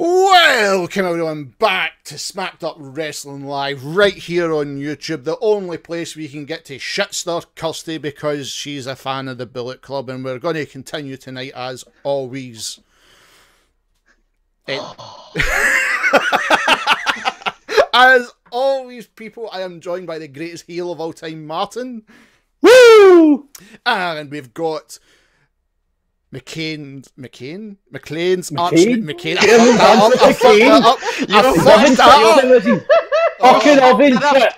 Welcome everyone back to Smacked Up Wrestling Live, right here on YouTube, the only place we can get to shitstir Kirsty because she's a fan of the Bullet Club, and we're going to continue tonight as always. As always, people, I am joined by the greatest heel of all time, Martin. Woo! And we've got McClain's Fucking oven chip.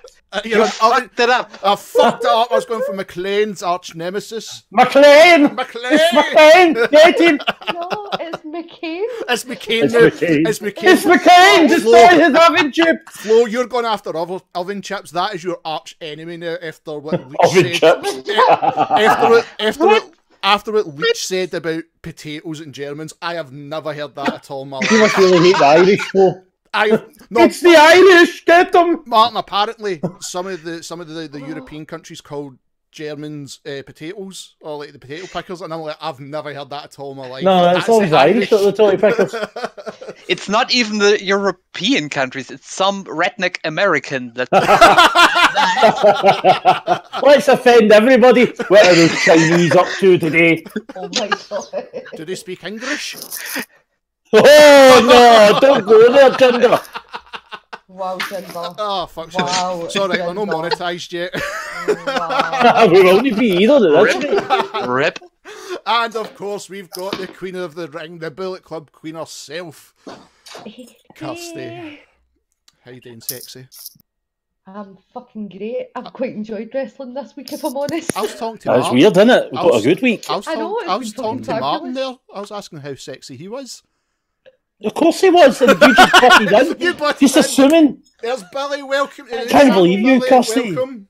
You fucked it up. I fucked it up. I was going for McClain's arch nemesis. McClain! It's McClain! Get him! No, it's McCain. It's McCain. It's McCain! Just say his oven chip! Flo, you're going after oven chips. That is your arch enemy now after what Leach oven said. Chips? After what Leach said about potatoes and Germans, I have never heard that at all in my life. You must really hate the Irish, Flo. No, it's the Irish! Get them! Martin, apparently some of the European countries called Germans potatoes, or like the potato pickers, and I'm like, I've never heard that at all in my life. No, it's always Irish at the toy pickers. It's not even the European countries, it's some redneck American that... Let's offend everybody. What are those Chinese up to today? Oh my god. Do they speak English? Oh no, don't go there, Jinder. Wow, Jinder. Oh, fuck. Wow, sorry, we're not monetised yet. Wow. We won't be either, that's Rip. And of course, we've got the Queen of the Ring, the Bullet Club Queen herself, Kirsty. How you doing, sexy? I'm fucking great. I've quite enjoyed wrestling this week, if I'm honest. I was talking to That's Martin. weird, isn't it? We've got a good week. I was been talking to fucking Martin fabulous. there. I was asking how sexy he was. Of course he was, and you just butted in. You butted Just in. assuming. There's Billy, welcome to the Can't channel, believe you, Billy, Kirsty. welcome.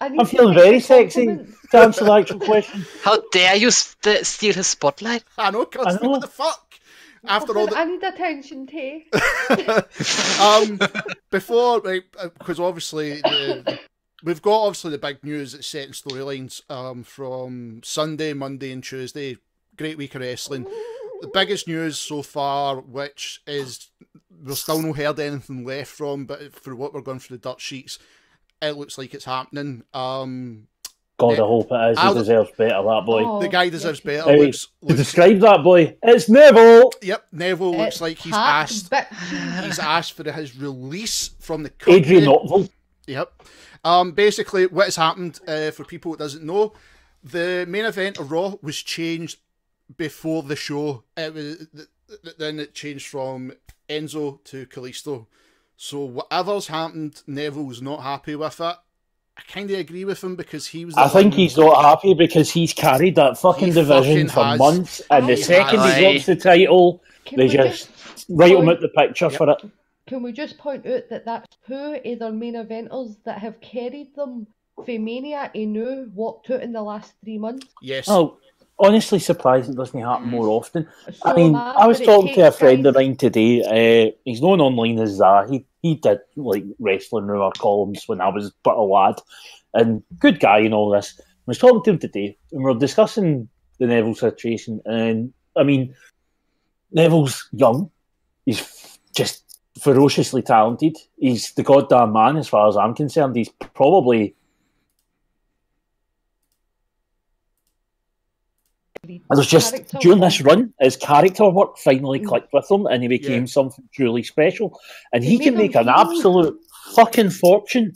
I'm feeling very sexy to answer the actual question. How dare you steal his spotlight? I know, Kirsty, I know. what the fuck? After all I need attention, Tay. before, right, because obviously we've got obviously the big news that's setting storylines from Sunday, Monday and Tuesday. Great week of wrestling. The biggest news so far, which is we're still not heard anything left from, but for what we're going through the dirt sheets, it looks like it's happening. God, I hope it is. He deserves better, that boy. Oh, The guy deserves better. Hey, Looks, to describe that boy, it's Neville! yep, Neville looks like he's asked for his release from the company. Adrian Otville. Yep. Basically, what has happened, for people who doesn't know, the main event of Raw was changed before the show. Then it changed from Enzo to Kalisto. So whatever's happened, Neville's not happy with it. I kind of agree with him because he was... I think he's not happy because he's carried that fucking division for months, and the second he drops the title, they just write him out the picture for it. Can we just point out that that's two other main eventers that have carried them for Mania and now walked out in the last 3 months? Yes. Oh, honestly surprised it doesn't happen more often. So I mean, I was talking to a friend of guys. mine today. He's known online as Zah. He did like wrestling rumor columns when I was but a lad, and good guy and all this. I was talking to him today, and we were discussing the Neville situation. And I mean, Neville's young. He's just ferociously talented. He's the goddamn man, as far as I'm concerned. He's probably... It was just during this run, his character work finally clicked with him, and he became something truly special. And he can make an absolute fucking fortune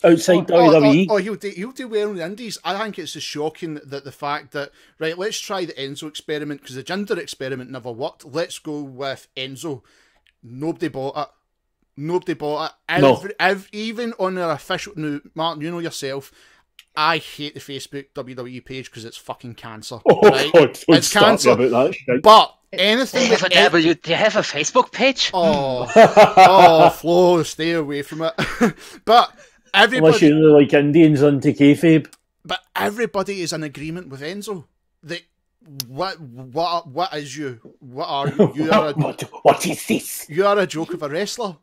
outside WWE. He'll do well in the Indies. I think it's just shocking that the fact that, right, let's try the Enzo experiment because the Jinder experiment never worked. Let's go with Enzo. Nobody bought it. Nobody bought it. Even on their official... Now, Martin, you know yourself, I hate the Facebook WWE page because it's fucking cancer. Right? It's cancer. About that shit. But anything... Do you have a Facebook page? Oh, Flo, stay away from it. But everybody... Unless you're like Indians onto kayfabe. But everybody is in agreement with Enzo. What is you? What are you? What is this? You are a joke of a wrestler.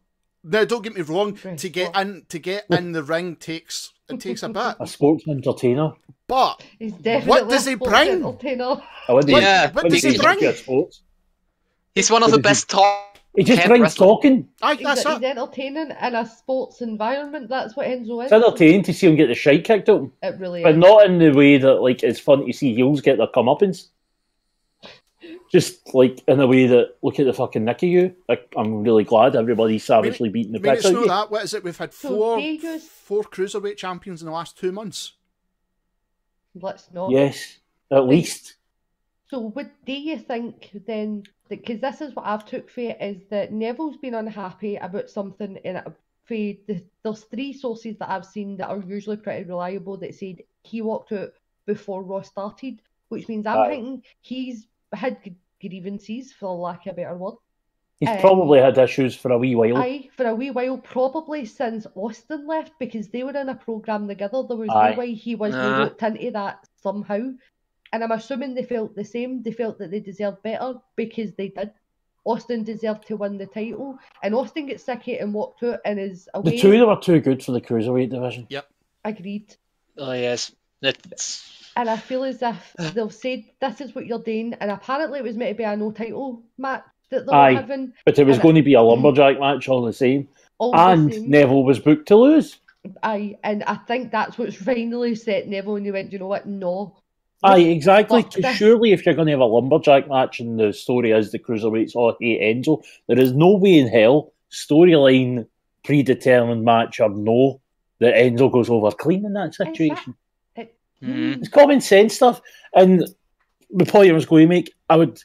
Now, don't get me wrong. To get in the ring takes a bit. A sports entertainer. But He's definitely what does he bring? entertainer. What does he bring? He's one of the best He just brings talking. Aye, He's that's it. entertaining in a sports environment. That's what Enzo is. It's entertaining to see him get the shite kicked out of him. It really But is. not in the way that like it's fun to see heels get their comeuppance. Just like in a way that, look at the fucking nick of you. I'm really glad everybody's savagely beating the piss it's out not of you. that. What is it? We've had four cruiserweight champions in the last 2 months. Let's not. Yes, at least. So, do you think then? Because this is what I've took for it, is that Neville's been unhappy about something, and there's 3 sources that I've seen that are usually pretty reliable that said he walked out before Raw started, which means I'm thinking he's had grievances, for lack of a better word. He's probably had issues for a wee while. Aye, for a wee while, probably since Austin left, because they were in a programme together. There was no way he was roped into that somehow. And I'm assuming they felt the same. They felt that they deserved better because they did. Austin deserved to win the title, and Austin gets sick of it and walked out and is away. The two of them are too good for the cruiserweight division. Yep. Agreed. Oh yes, that's. And I feel as if they've said this is what you're doing, and apparently it was meant to be a no title match that they were having. But it was going to be a lumberjack match all the same. Neville was booked to lose. Aye, and I think that's what's finally set Neville, and he went, you know what, no. Aye, exactly. Because surely if you're going to have a lumberjack match and the story is the cruiserweights all hate Enzo, there is no way in hell, storyline, predetermined match or no, that Enzo goes over clean in that situation. It's common sense stuff. And the point I was going to make, I would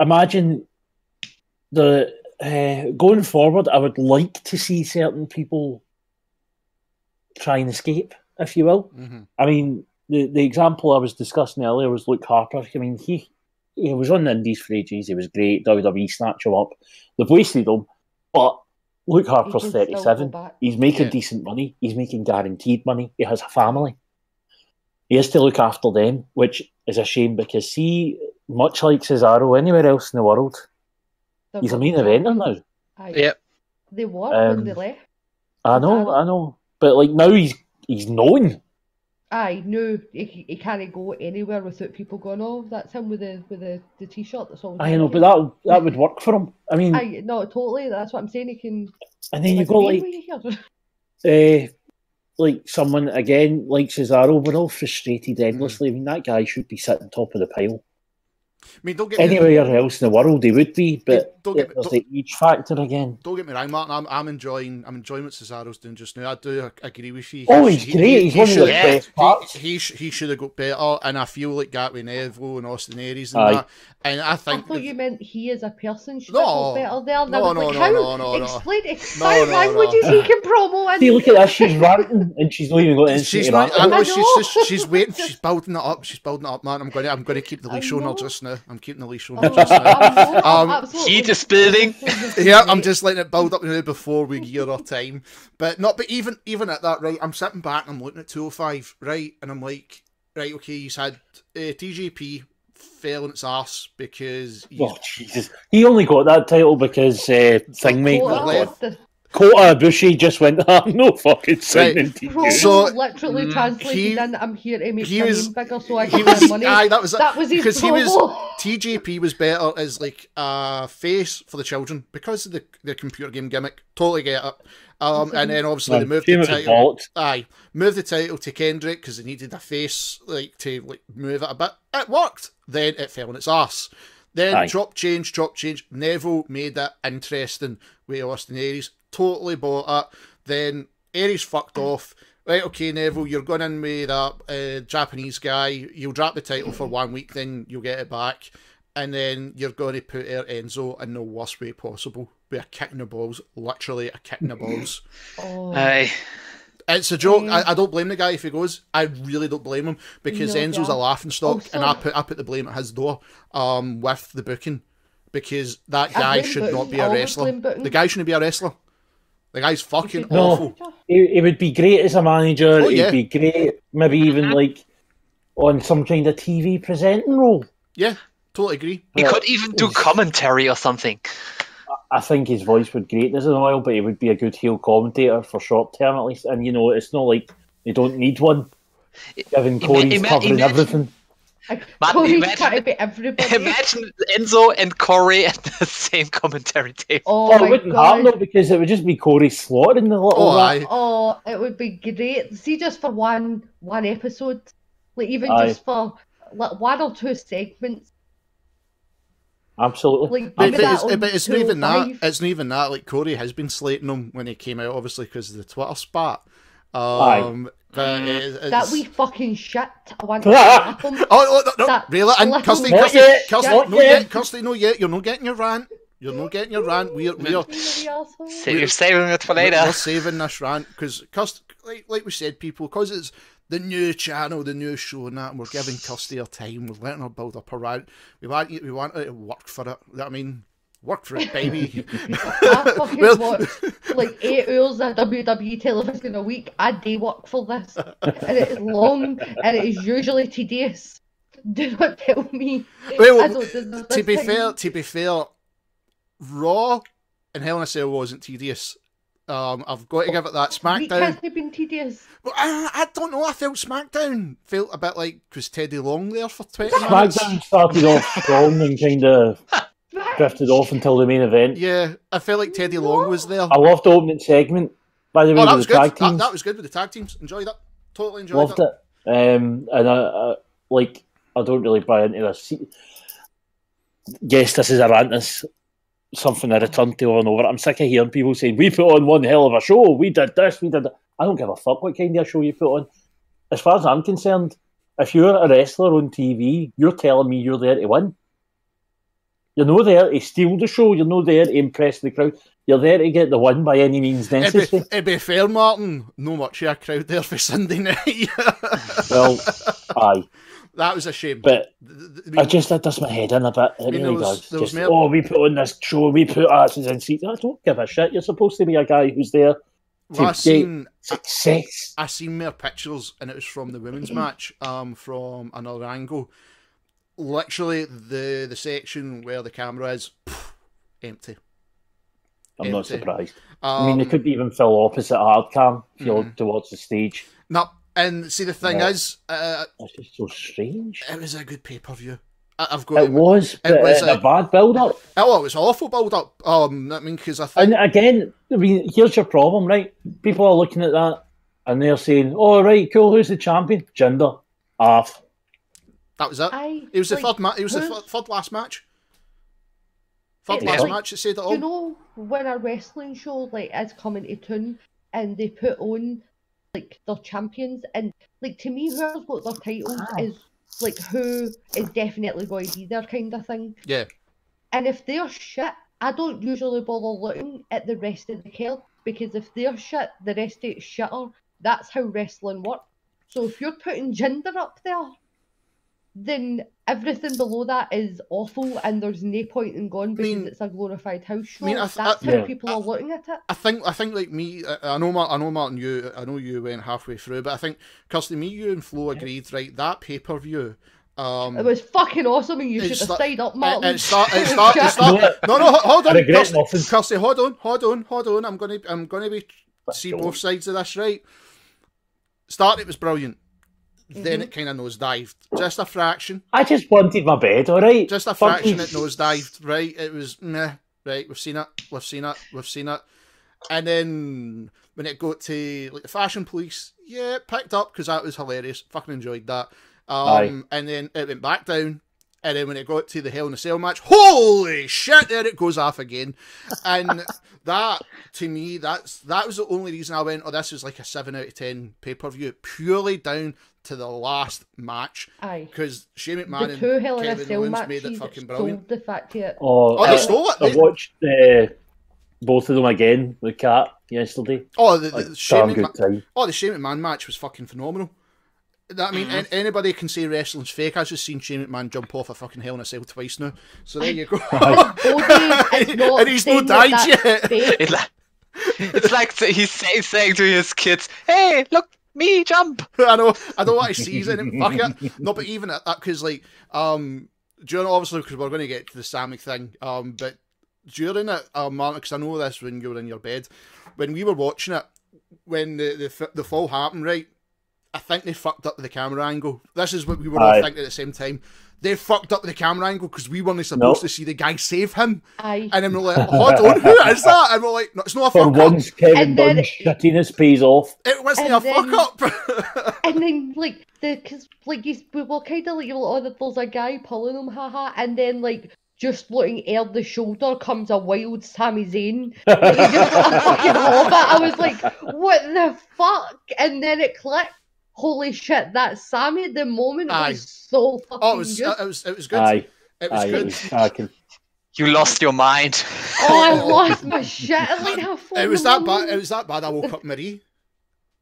imagine going forward, I would like to see certain people try and escape, if you will. Mm-hmm. I mean, the example I was discussing earlier was Luke Harper. I mean, he was on the Indies for ages. He was great. WWE snatched him up. They've wasted him. But Luke Harper's 37. He's making decent money. He's making guaranteed money. He has a family. He has to look after them, which is a shame because, see, much like Cesaro, anywhere else in the world, he's a main eventer now. Yep. They were when they left. I know. But like now he's known. Aye, no, he can't go anywhere without people going, oh, that's him with the t-shirt. That's all. I know, but that would work for him. I mean, aye, no, totally. That's what I'm saying. He can. And then you go like someone again like Cesaro. We're all frustrated endlessly. I mean, that guy should be sitting top of the pile. I mean, don't get anywhere else in the world he would be, but there's the age factor again. Don't get me wrong, Martin. I'm enjoying what Cesaro's doing just now. I do agree with you. Oh, he's great. He's one of the best parts. He should have got better, and I feel like that with Neville and Austin Aries and that. And I thought you meant he as a person should have got better there. No. Explain it. How languages he can promo in. See, look at that. She's ranting, and she's not even got anything. I know. She's waiting. She's building it up. Man, I'm going to keep the leash on her just now. I'm keeping the leash on her just now. Heat is building. Yeah, I'm just letting it build up now before we gear our time. But even at that, right, I'm sitting back and I'm looking at 205, right, and I'm like, right, okay, he's had TJP fell on its arse because Jesus, he only got that title because Thingmaker. Kota Ibushi just went, I'm no fucking signing to you. So literally translated in, I'm here to make my name bigger so I can earn money. Aye, that was his because promo. TJP was better as like a face for the children because of the computer game gimmick. Totally get it. And then obviously they moved the title. Moved the title to Kendrick because they needed a face to move it a bit. It worked. Then it fell on its arse. Then drop change. Neville made it interesting with Austin Aries. Totally bought it. Then Aries fucked off. Right, okay, Neville, you're going in with that Japanese guy. You'll drop the title for 1 week, then you'll get it back. And then you're going to put Enzo in the worst way possible. With a kick in the balls. Literally a kick in the balls. Aye. It's a joke. I don't blame the guy if he goes. I really don't blame him because Enzo's a laughing stock, and I put the blame at his door with the booking because that guy should not be a wrestler. The guy shouldn't be a wrestler. The guy's fucking awful. He would be great as a manager. He'd be great, maybe even like on some kind of TV presenting role. Yeah, totally agree. He could even do commentary or something. I think his voice would grate this in a while, but he would be a good heel commentator for short term at least. And it's not like they don't need one. Given Corey's covering everything. Corey's imagine- trying to be everybody. Imagine Enzo and Corey at the same commentary table. Oh Well, my it wouldn't god. happen though, because it would just be Corey slaughtering the little Oh, rat. aye. Oh, it would be great. See, just for one episode, like even Aye. just for like 1 or 2 segments. Absolutely. Like, But, maybe that on it's not even that. 205. It's not even that. Like, Corey has been slating him when he came out, obviously, because of the Twitter spat. Aye. But it's... That wee fucking shit. I want to slap him. Oh, no, That reel it in. little- Kirsty, Not Kirsty, yet, Kirsty, not no yet. yet. Kirsty, no yet. You're not getting your rant. You're not getting your rant. We're You're saving it for later. We're saving this rant because, like we said, people, because it's the new channel, the new show, and that, and we're giving Kirsty her time. We're letting her build up her rant. We want her to work for it. You know what I mean, work for it, baby. I fucking Well- watch like 8 hours of WWE television a week. I day work for this, and it's long and it is usually tedious. Do not tell me. Well, I don't deserve to be this fair, Raw and Hell in a Cell wasn't tedious. I've got to give it that. thing. Week SmackDown. hasn't been tedious. Well, I don't know. I felt SmackDown felt a bit like was Teddy Long there for 20 minutes. SmackDown started off strong and kind of drifted off until the main event. Yeah, I felt like Teddy Long was there. I loved the opening segment, by the way, Oh, that with was the good. tag teams. That was good with the tag teams. Enjoyed it. Totally enjoyed Loved it. And I don't really buy into this. Yes, this is a rant. It's something I return to over and over. I'm sick of hearing people saying, we put on one hell of a show. We did this, we did that. I don't give a fuck what kind of show you put on. As far as I'm concerned, if you're a wrestler on TV, you're telling me you're there to win. You're not there to steal the show. You're not there to impress the crowd. You're there to get the win by any means necessary. It'd be fair, Martin. No much of a crowd there for Sunday night. Well, aye. That was a shame. But I mean, it does my head in a bit. It mean, really there was- does. there was Just, more- we put on this show, we put asses in seats. I don't give a shit. You're supposed to be a guy who's there to well, I get seen success. I seen more pictures, and it was from the women's match. From another angle. Literally, the section where the camera is empty. I'm not empty. surprised. I mean, they could even fill opposite hard cam if you look towards the stage. No, and see the thing Yeah. is, That's just so strange. it was a good pay per view. I've got It was, but was a bad build up. Oh, it was awful build up. I mean, because I think And again, I mean, here's your problem, right? People are looking at that and they're saying, "Oh, right, cool. Who's the champion? Jinder, half." that was it. It was the third match. It was the third last match. Third It's last like, match. It said it all. You know, when a wrestling show like is coming to tune and they put on like their champions, and like to me, whoever's got their titles is like who is definitely going to be there kind of thing. Yeah. And if they're shit, I don't usually bother looking at the rest of the card, because if they're shit, the rest of it's shitter. That's how wrestling works. So if you're putting Jinder up there, then everything below that is awful, and there's no point in going because it's a glorified house show. That's how people are looking at it. I think like me, I know Martin, I know you went halfway through, but I think Kirsty, me, you, and Flo agreed. Right, that pay per view. It was fucking awesome, and you should have stayed up, Martin. It start. No, hold on, I regret nothing. Kirsty, hold on. I'm gonna see both sides of this, right? Start, it was brilliant. Then it kind of nosedived. Just a fraction. I just wanted my bed, all right? Just a fraction, it nosedived, right? It was meh, right? We've seen it. And then when it got to like the Fashion Police, yeah, it picked up because that was hilarious. Fucking enjoyed that. And then it went back down. And then when it got to the Hell in a Cell match, holy shit, there it goes off again. And that, to me, that was the only reason I went, oh, this is like a 7 out of 10 pay-per-view, purely down to the last match. Aye. Because Shane McMahon The two Hell in a and Kevin Cell Owens matches made it fucking stole brilliant. the fact here. They stole it. I watched both of them again with Kat yesterday. Oh, the Shane good time. the Shane McMahon match was fucking phenomenal. I mean, anybody can say wrestling's fake. I've just seen Shane McMahon jump off a fucking Hell in a Cell twice now. So there you go. And he's not died yet. It's like he's saying to his kids, "Hey, look, me jump." I know what he sees in it. Fuck it. No, but even at that, because like, during, obviously, because we're going to get to the Sami thing, but during it, Martin, because I know this when you were in your bed, when we were watching it, when the fall happened, right? I think they fucked up with the camera angle. This is what we were all thinking at the same time. They fucked up with the camera angle because we weren't supposed to see the guy save him. Aye. And then we're like, hold on, who is that? And we're like, no, it's not a For fuck up. once, Kevin And then- Dunn's shittiness pays off. It wasn't a fuck up. And then, like, because, like, we were kind of like, oh, there's a guy pulling him, haha. And then, like, just looking air the shoulder comes a wild Sami Zayn. Like, he just like a fucking hobbit. I was like, what the fuck? And then it clicked. Holy shit, that Sami at the moment was so fucking good. It was good. Aye. It was good. You lost your mind. Oh, I lost my shit. Like, It was that bad. It was that bad. I woke up Marie.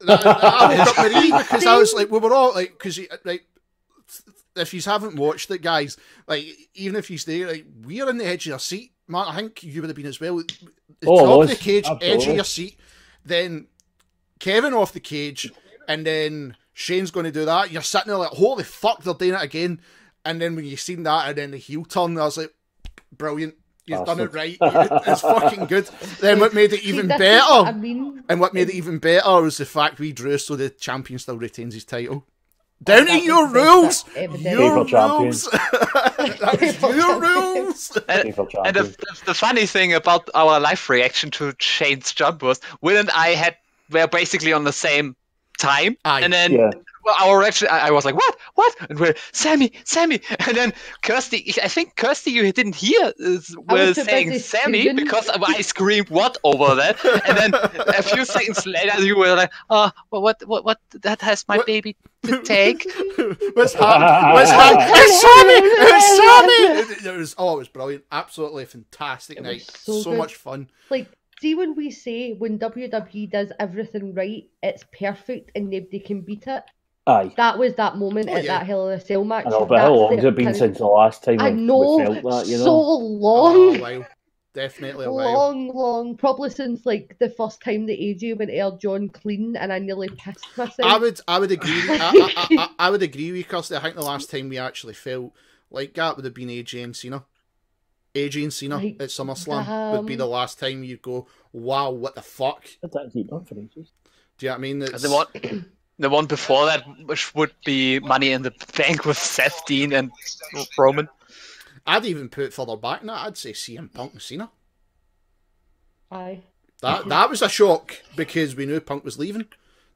I woke up Marie because I was like, we were all like, because like, if you haven't watched it, guys, like, even if you stay, like, we're in the edge of your seat, Mark. I think you would have been as well. The top of the cage, absolutely. edge of your seat. Then Kevin off the cage, and then Shane's going to do that. You're sitting there like, holy fuck, they're doing it again. And then when you seen that, and then the heel turn, I was like, brilliant. You've done it right. It's fucking good. Then what made it even better, and what made it even better was the fact we drew so the champion still retains his title. Down to your rules! Your rules! That was your rules! And the funny thing about our live reaction to Shane's jump was, Will and I were basically on the same time. And then our reaction, I was like, what? And we're, Sami. And then Kirsty, I think Kirsty, you didn't hear was saying Sami because I screamed what over that. And then a few seconds later, you were like, oh, what, that has my baby to take. What's happening? It's Sami! It was brilliant. Absolutely fantastic night. So much fun. Like, see, when we say when WWE does everything right, it's perfect and nobody can beat it. Aye. That was that moment at that Hell in a Cell match. I know, but how long has it been since the last time I know, we felt that, you know? so long. Oh, wow. Definitely a while. Long. Probably since, like, the first time that AJ went Air John clean and I nearly pissed myself. I would agree. I would agree with you, Kirsty. I think the last time we actually felt like that would have been AJ and Cena. AJ and Cena Like, at SummerSlam would be the last time you go, wow, what the fuck? That's keep on for ages. Do you know what I mean? The one before that, which would be Money in the Bank with Seth Dean and Roman. I'd even put it further back than that. I'd say CM Punk and Cena. Aye. That was a shock because we knew Punk was leaving.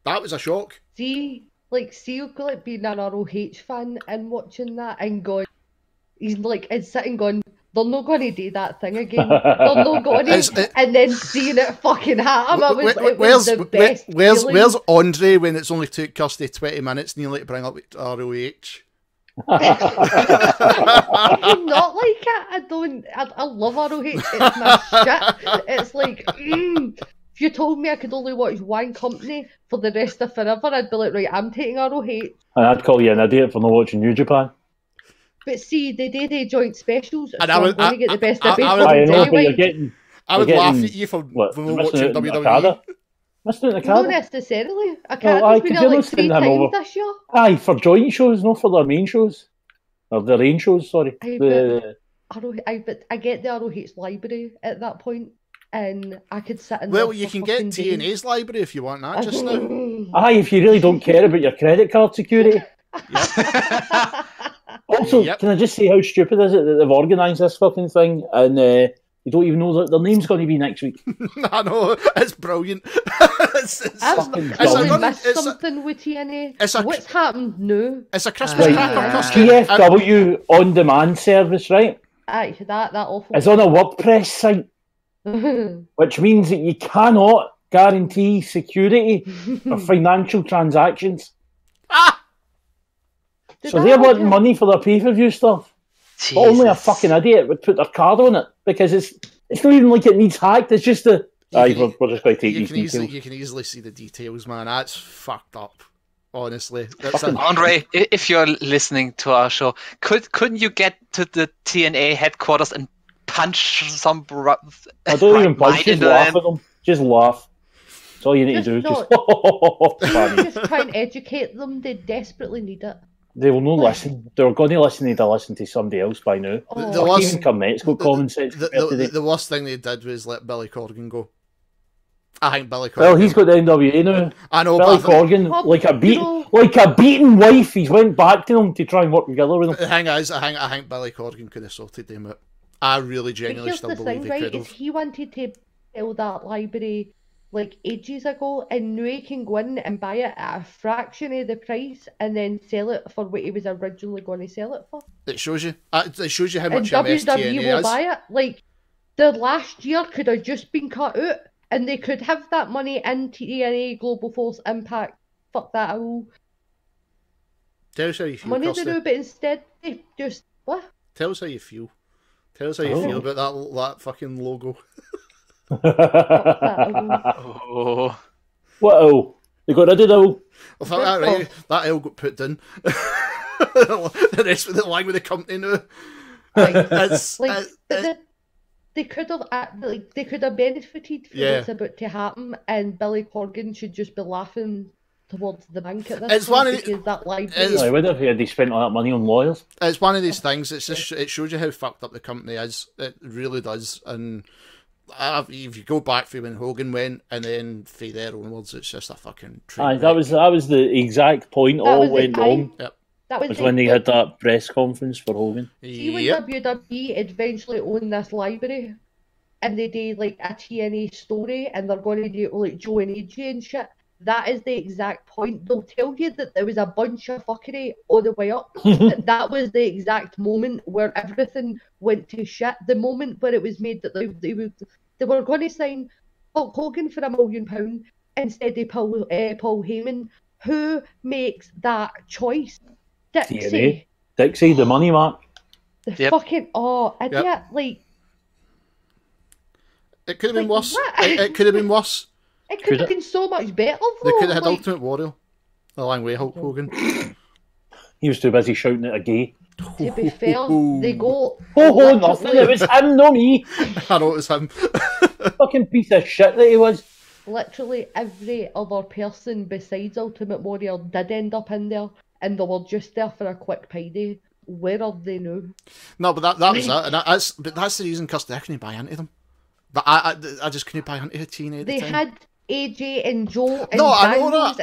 That was a shock. See, like being an ROH fan and watching that and going, he's like, it's sitting going, they're not going to do that thing again. They're not going to. And then seeing it fucking happen, it was the best. Where's Andre when it's only took Kirsty 20 minutes nearly to bring up ROH? I do not like it. I love ROH. It's my shit. It's like, if you told me I could only watch one company for the rest of forever, I'd be like, right, I'm taking ROH. And I'd call you an idiot for not watching New Japan. But see, they do the joint specials, and so I'm going to get the best of both anyway. I would laugh at you for watching WWE. Missing out the card? Not necessarily. I can't been there like 3 times this year. Aye, for joint shows, not for their main shows. Or their main shows, sorry. But I get the ROH library at that point, and I could sit in you can get TNA's library if you want that just now. Aye, if you really don't care about your credit card security. Also, can I just say how stupid is it that they've organised this fucking thing and you don't even know that their name's going to be next week? I know, it's brilliant. Something with TNA. What's happened now? It's a Christmas cracker. PFW on demand service, right? Aye, that awful. It's on a WordPress site, which means that you cannot guarantee security for financial transactions. So they're wanting money for their pay-per-view stuff. Jesus. But only a fucking idiot would put their card on it because it's not even like it needs hacked. It's just we're just going to take these details. You can easily see the details, man. That's fucked up. Honestly, Andre, if you're listening to our show, couldn't you get to the TNA headquarters and punch some? I don't even punch. Just laugh at them. Just laugh. That's all you need to do. Just try and educate them. They desperately need it. They will not listen. They're going to listen to somebody else by now. Even come, mate. It's got common sense. The worst thing they did was let Billy Corgan go. I think Billy Corgan. Well, he's got the NWA now. I know, Billy Corgan, like a beaten wife, he's went back to them to try and work together with him. The thing is, I think Billy Corgan could have sorted them out. I really genuinely still believe he could have. He wanted to sell that library like ages ago, and now he can go in and buy it at a fraction of the price and then sell it for what he was originally going to sell it for. It shows you how much and MS WWE TNA will is. buy it. Like, the last year could have just been cut out, and they could have that money in TNA, Global Force, Impact. Fuck that all. Tell us how you feel, Money Kirsty. to do, but instead they just what? Tell us how you feel. Tell us how you feel about that fucking logo. Fuck that all. Oh. What L? They got rid of the L. I thought that right. That L got put in. The rest of the line with the company now. They could have benefited from what's about to happen, and Billy Corgan should just be laughing towards the bank at this point because that library. I wonder if he spent all that money on lawyers. It's one of these things. It's just, it shows you how fucked up the company is. It really does. And if you go back for when Hogan went and then for there onwards, it's just a fucking train. That was the exact point. All went wrong. Yep. That was when they had that press conference for Hogan. See, when WWE eventually own this library, and they do like a TNA story, and they're going to do like Joe and AJ and shit. That is the exact point. They'll tell you that there was a bunch of fuckery all the way up. That was the exact moment where everything went to shit. The moment where it was made that they were going to sign Hulk Hogan for £1 million instead of Paul Heyman. Who makes that choice? Dixie. Dixie, the money mark. Fucking idiot! Like, it could have been worse. It could have been worse. It could have been so much better, though. They could have had Ultimate Warrior, along with Hulk Hogan. He was too busy shouting at a gay. To be fair, they go... Nothing, it was him, not me. I know it was him. Fucking piece of shit that he was. Literally every other person besides Ultimate Warrior did end up in there, and they were just there for a quick payday. Where are they now? No, but that was it, and that's the reason, Kirsty, I couldn't buy into them. But I just couldn't buy into the TNA at the time. They had AJ and Joe and I know that,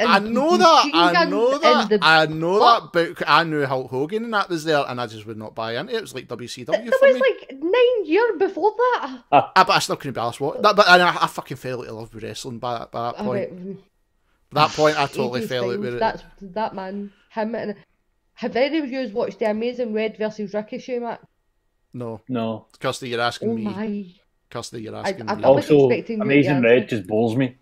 but I knew Hulk Hogan and that was there, and I just would not buy into it. It was like WCW it for me. Was like 9 years before that. But I still couldn't be asked what. But I fucking fell out of love with wrestling by that point. By that point, I totally fell out with it. That's that man. Him and have any of you watched the Amazing Red versus Ricochet match? No. Kirsty, you're asking me. My. Kirsty, you're asking me. Also, Amazing Red just bores me.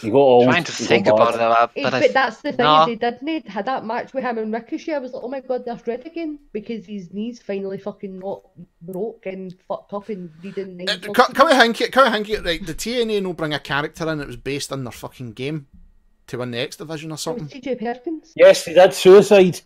You got all trying to think about it, but that's the thing. They didn't had that match with him and Ricochet. I was like, oh my god, there's Red again, because his knees finally fucking not broke and fucked up and reading. Can we hang it? Right, the TNA no bring a character in that was based on their fucking game to win the X Division or something. TJ Perkins. Yes, they did Suicide.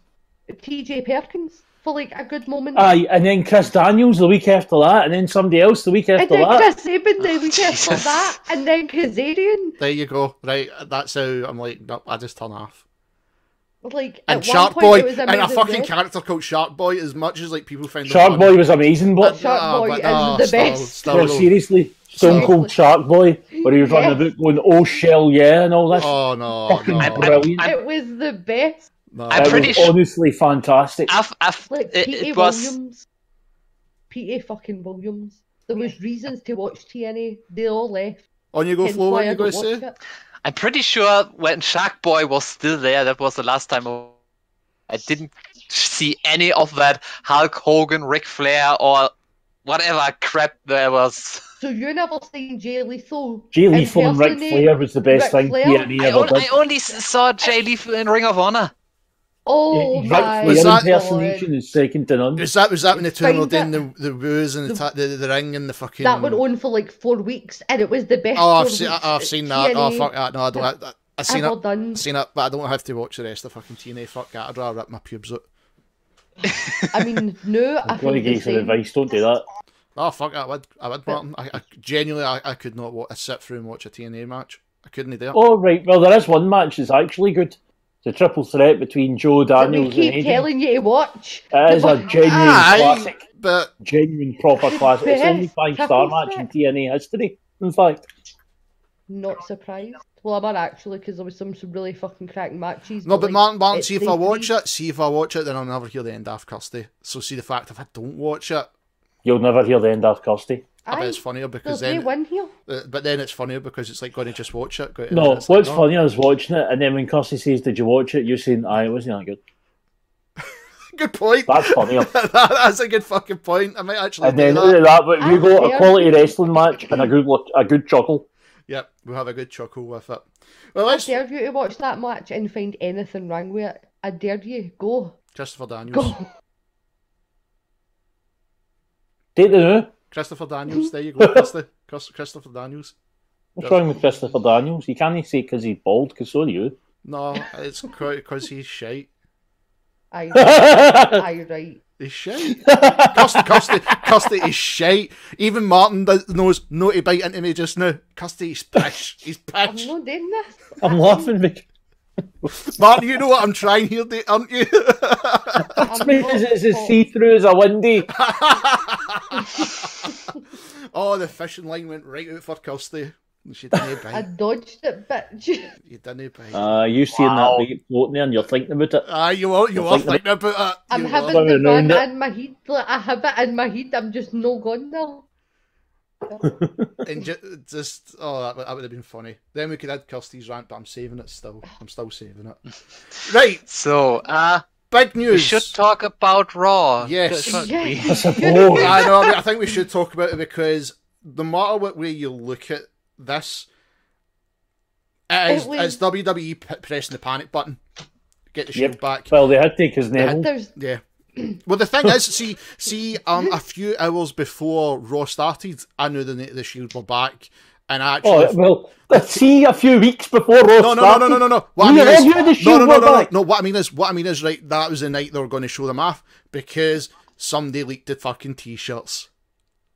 TJ Perkins. For like a good moment. Aye, and then Chris Daniels the week after that, and then somebody else the week after that. And then Chris Sabin the week after that, and then Kazarian. There you go. Right, that's how I'm like, no, I just turn off. Like, and Shark Boy, and a fucking character called Shark Boy, as much as like people find Shark Boy was amazing, but Shark Boy is the best. No, seriously. Stone Cold Shark Boy, where he was running about going, oh shell yeah, and all this. Oh no, brilliant. It was the best. No. I'm pretty sure. Honestly, fantastic. It was P.A. fucking Williams. There was reasons to watch TNA. They all left. On you go, Flo. What are you going to say? I'm pretty sure when Shark Boy was still there, that was the last time I didn't see any of that Hulk Hogan, Ric Flair, or whatever crap there was. So you never seen Jay Lethal? Jay Lethal and Ric Flair was the best thing TNA ever did. I only saw Jay Lethal in Ring of Honor. Oh my God. That impersonation is second to none. Was that when the two were doing the woos and the ring and the fucking... That went on for like 4 weeks, and it was the best. Oh, I've seen that. Oh, fuck that. No, I don't. I've seen it. Done. Seen it, but I don't have to watch the rest of fucking TNA. Fuck that. I'd rather rip my pubes out. I mean, no, I think give you some advice, don't do that. Oh, fuck that. I would, Martin. I genuinely, I could not sit through and watch a TNA match. I couldn't do it. Oh, right. Well, there is one match that's actually good. The triple threat between Joe Daniels and AJ. We keep telling you to watch. It is a genuine classic. But genuine proper classic. It's only 5-star match in TNA history, in fact. not surprised. Well, I'm not actually, because there was some really fucking cracking matches. No, but like, Martin, see if I watch it, then I'll never hear the end of Kirsty. So see the fact if I don't watch it, you'll never hear the end of Kirsty. I bet it's funnier because then win here. But then it's funnier because it's like going to just watch it. No, what's funnier is watching it, and then when Kirsty says, "Did you watch it?" You're saying, "Aye, it wasn't that good." Good point. That's funnier. That's a good fucking point. I might actually. And then but you go a quality wrestling match and a good chuckle. Yep, we'll have a good chuckle with it. Well, I dare you to watch that match and find anything wrong with it. I dare you. Go. Christopher Daniels. Go. Take the new. Christopher Daniels. There you go, Christopher Daniels. What's wrong with Christopher Daniels? You can't say because he's bald, because so are you. No, it's because he's shite. Aye, right. He's shite. Kirsty is shite. Even Martin knows not to bite into me just now. Kirsty, he's pish. He's pish. I'm not doing this. I'm laughing because... Martin, you know what I'm trying here, aren't you? It's as see-through as a windy. Oh, the fishing line went right out for Kirsty. She didn't bite. I dodged it, bitch. You didn't bite. You seeing that bait floating there and you're thinking about it? You are thinking about it. I'm having the gun in my head. Like, I have it in my head. I'm just no gone now. And just that would have been funny. Then we could add Kirsty's rant, but I'm saving it still. I'm still saving it. Right. So, big news. We should talk about Raw. Yes. I suppose. I think we should talk about it because no matter what way you look at this, it's WWE pressing the panic button. Get the Shield back. Well, they had to because Neville. Yeah. Well, the thing is, see, a few hours before Raw started, I knew the Shield were back, and I actually. See, a few weeks before Raw started. No. What I mean is, right, that was the night they were going to show them off because somebody leaked the fucking t-shirts.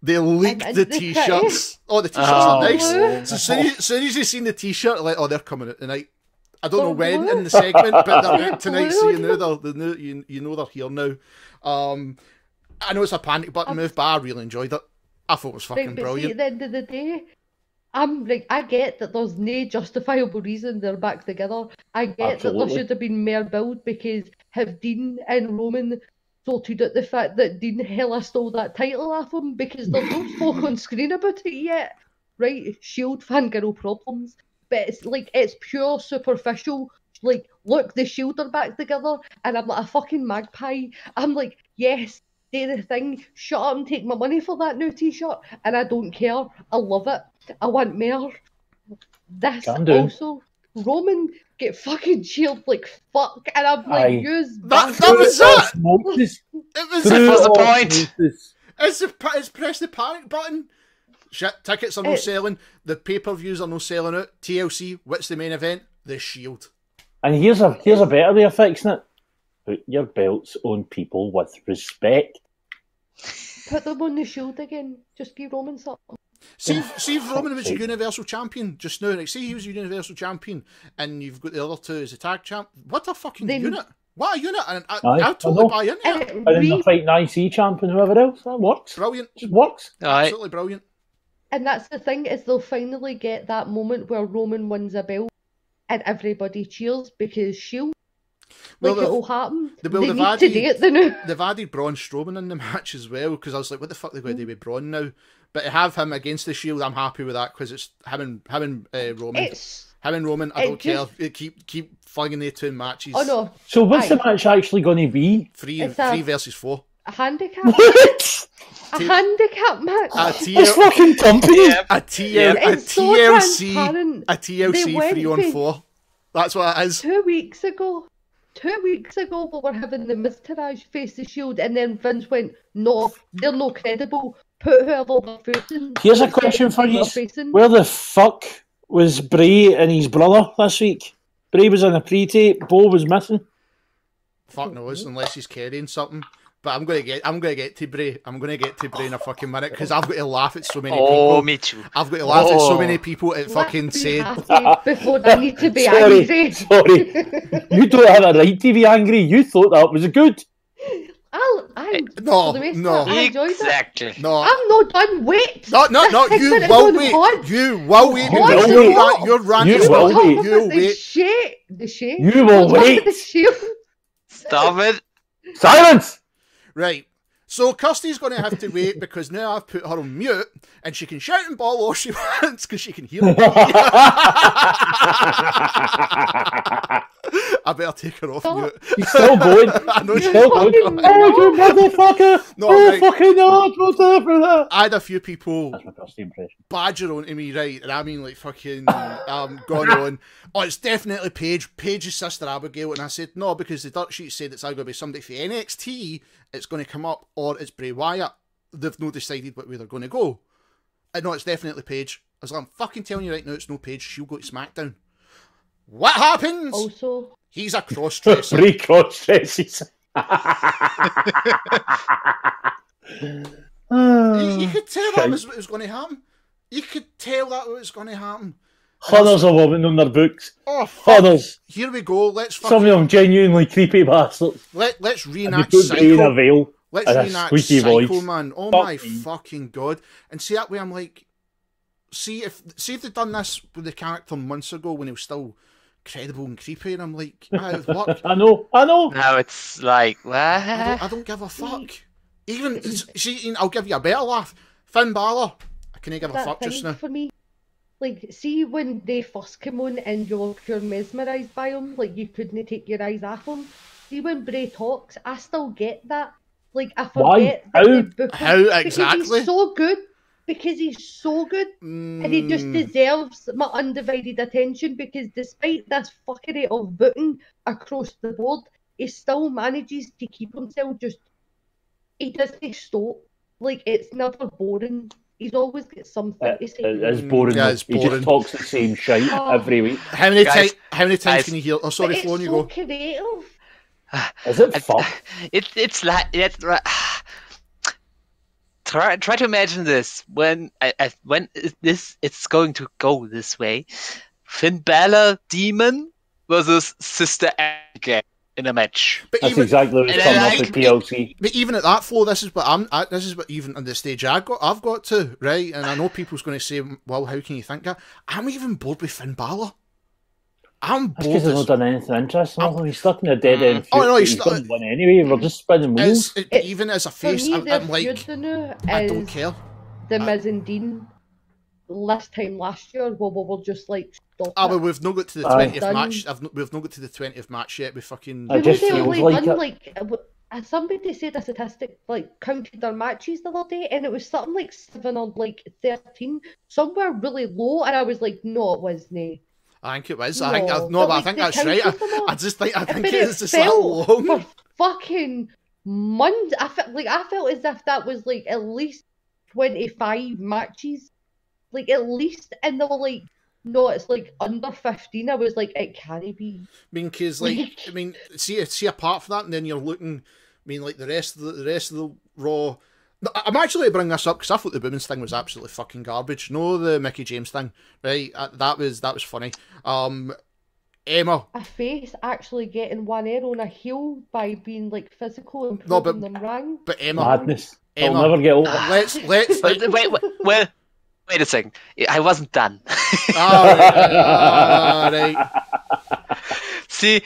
They leaked the t-shirts. Oh, the t-shirts are nice. So as soon as you seen the t-shirt, like, they're coming out tonight. I don't know when in the segment, but they're out tonight, so you know they're here now. I know it's a panic button move, but I really enjoyed it. I thought it was fucking brilliant. See, at the end of the day, I get that there's no justifiable reason they're back together. I get that there should have been more build because have Dean and Roman sorted out the fact that Dean hella stole that title off him because there's no spoke on screen about it yet. Right? Shield fangirl problems. But it's pure superficial. Like, look, the Shield are back together, and I'm like a fucking magpie. I'm like, yes, do the thing. Shut up and take my money for that new t-shirt. And I don't care. I love it. I want more. This also. Roman get fucking chilled like fuck, and I'm like, use that was it. That was the point. It's press the panic button. Shit, tickets are no selling. The pay-per-views are no selling out. TLC, what's the main event? The Shield. And here's a better way of fixing it. Put your belts on people with respect. Put them on the Shield again. Just give Roman something. See if Roman was a Universal Champion just now. Like, see he was a Universal Champion, and you've got the other two as a tag champ. What a fucking unit! What a unit! And I totally buy into it. And then they're fighting IC champ and whoever else. That works. Brilliant. It works. Absolutely brilliant. And that's the thing, is they'll finally get that moment where Roman wins a belt and everybody cheers because Shield. It'll happen. They've added Braun Strowman in the match as well, because I was like, what the fuck are they going to do with Braun now? But to have him against the Shield, I'm happy with that, because it's him and Roman. Him and Roman, I don't care. Keep flinging the two in matches. Oh no. So what's the match actually going to be? 3 versus 4. A handicap match. A handicap match. It's fucking company. A TLC 3-on-4. That's what it is. 2 weeks ago, we were having the Miztourage face the Shield, and then Vince went, no, they're no credible. Put whoever they're facing. Here's a question for you. Where the fuck was Bray and his brother this week? Bray was in a pre-tape. Bo was missing. Fuck knows, unless he's carrying something. But I'm gonna get to Bray. I'm gonna get to Bray in a fucking minute, because I've got to laugh at so many people. Oh, me too. I've got to laugh at so many people. It fucking said. Before I need to be angry. Sorry, you don't have a right to be angry. You thought that was good. I No, I enjoyed exactly. it. No, I'm not done. Wait. No, you will wait. You will wait. You're ranting. You will wait. You wait. The shade. You will wait. The shield. Stop it. Silence. Right. So Kirsty's going to have to wait because now I've put her on mute and she can shout and bawl all she wants because she can hear me. I better take her off mute. He's still going. I know He's she's still going. Oh, you motherfucker. No, oh, right. fucking hard. What's that for that? I had a few people That's my Kirsty impression. badger onto me, right? And I mean, like, fucking gone on. Oh, it's definitely Paige. Paige's sister Abigail. And I said, no, because the dirt sheet said it's either going to be somebody for NXT, it's going to come up, or it's Bray Wyatt. They've not decided what way they're going to go. And no, it's definitely Paige. I was like, I'm fucking telling you right now, it's no Paige. She'll go to SmackDown. What happens? Also, he's a cross-dresser. 3 cross-dresses. You could tell that was what was going to happen. You could tell that was going to happen. Hunters of women on their books. Oh, fuck. Hunters. Here we go. Let's fucking... Some of them genuinely creepy bastards. Let's And reenact they put Bray in a Psycho. veil. Let's and a reenact squeaky Psycho, voice. man. Oh Fuck my me. fucking god. And see, that way I'm like... See if they'd done this with the character months ago when he was still credible and creepy, and I'm like, it worked. I know. Now it's like, what? I don't give a fuck. Even, see, I'll give you a better laugh. Finn Balor, I can't give a that fuck thing just now. for me. Like, see when they first came on and you were pure mesmerised by him, like you couldn't take your eyes off him. See when Bray talks, I still get that. Like, I forget Why? that they book him How because exactly? he's so good. Because he's so good, and he just deserves my undivided attention. Because despite this fuckery of booking across the board, he still manages to keep himself just. He doesn't stop. Like, it's never boring. He's always got something to say. It's boring. Yeah, it's He boring. just talks the same shit every week. How many Guys, times can you hear? Oh, sorry, But Flo, it's you so go. creative. Is it fun? It's like try to imagine this when it's going to go this way. Finn Balor Demon versus Sister Abigail in a match. But That's even, exactly what's coming up with PLC. But even at that flow, this is what even on the stage I've got to, right? And I know people's going to say, well, how can you think that? I'm even bored with Finn Balor. I'm That's bored. because he's not done anything interesting. He's stuck in a dead end. Oh, no, he's going to win anyway. We're just spinning wheels. Even as a face, For me, their I'm like, feud now I is don't care. The Miz and Dean. Last year, we were just like, stop But it. we've not got to the Aye. 20th Done. match. We've not got to the 20th match yet. We fucking. I just They feels only like done, it. like, somebody said a statistic, like, counted their matches the other day, and it was something like 7 or like 13, somewhere really low, and I was like, no, it wasn't. I think it was. No, I think but, but I like, think they that's right. counted them all. I think But it's just that felt long. for fucking months. I felt as if that was like at least 25 matches, like at least, and they were like, no, it's like under 15. I was like, it can't be. I mean, because see, apart from that, and then you're looking. I mean, like the rest of the Raw. No, I'm actually going to bring this up because I thought the women's thing was absolutely fucking garbage. No, the Mickey James thing, right? That was funny. Emma. A face actually getting one air on a heel by being like physical and proving them wrong. But Emma. Madness. Emma, I'll never get over. Let's. Wait a second. I wasn't done. Right. See,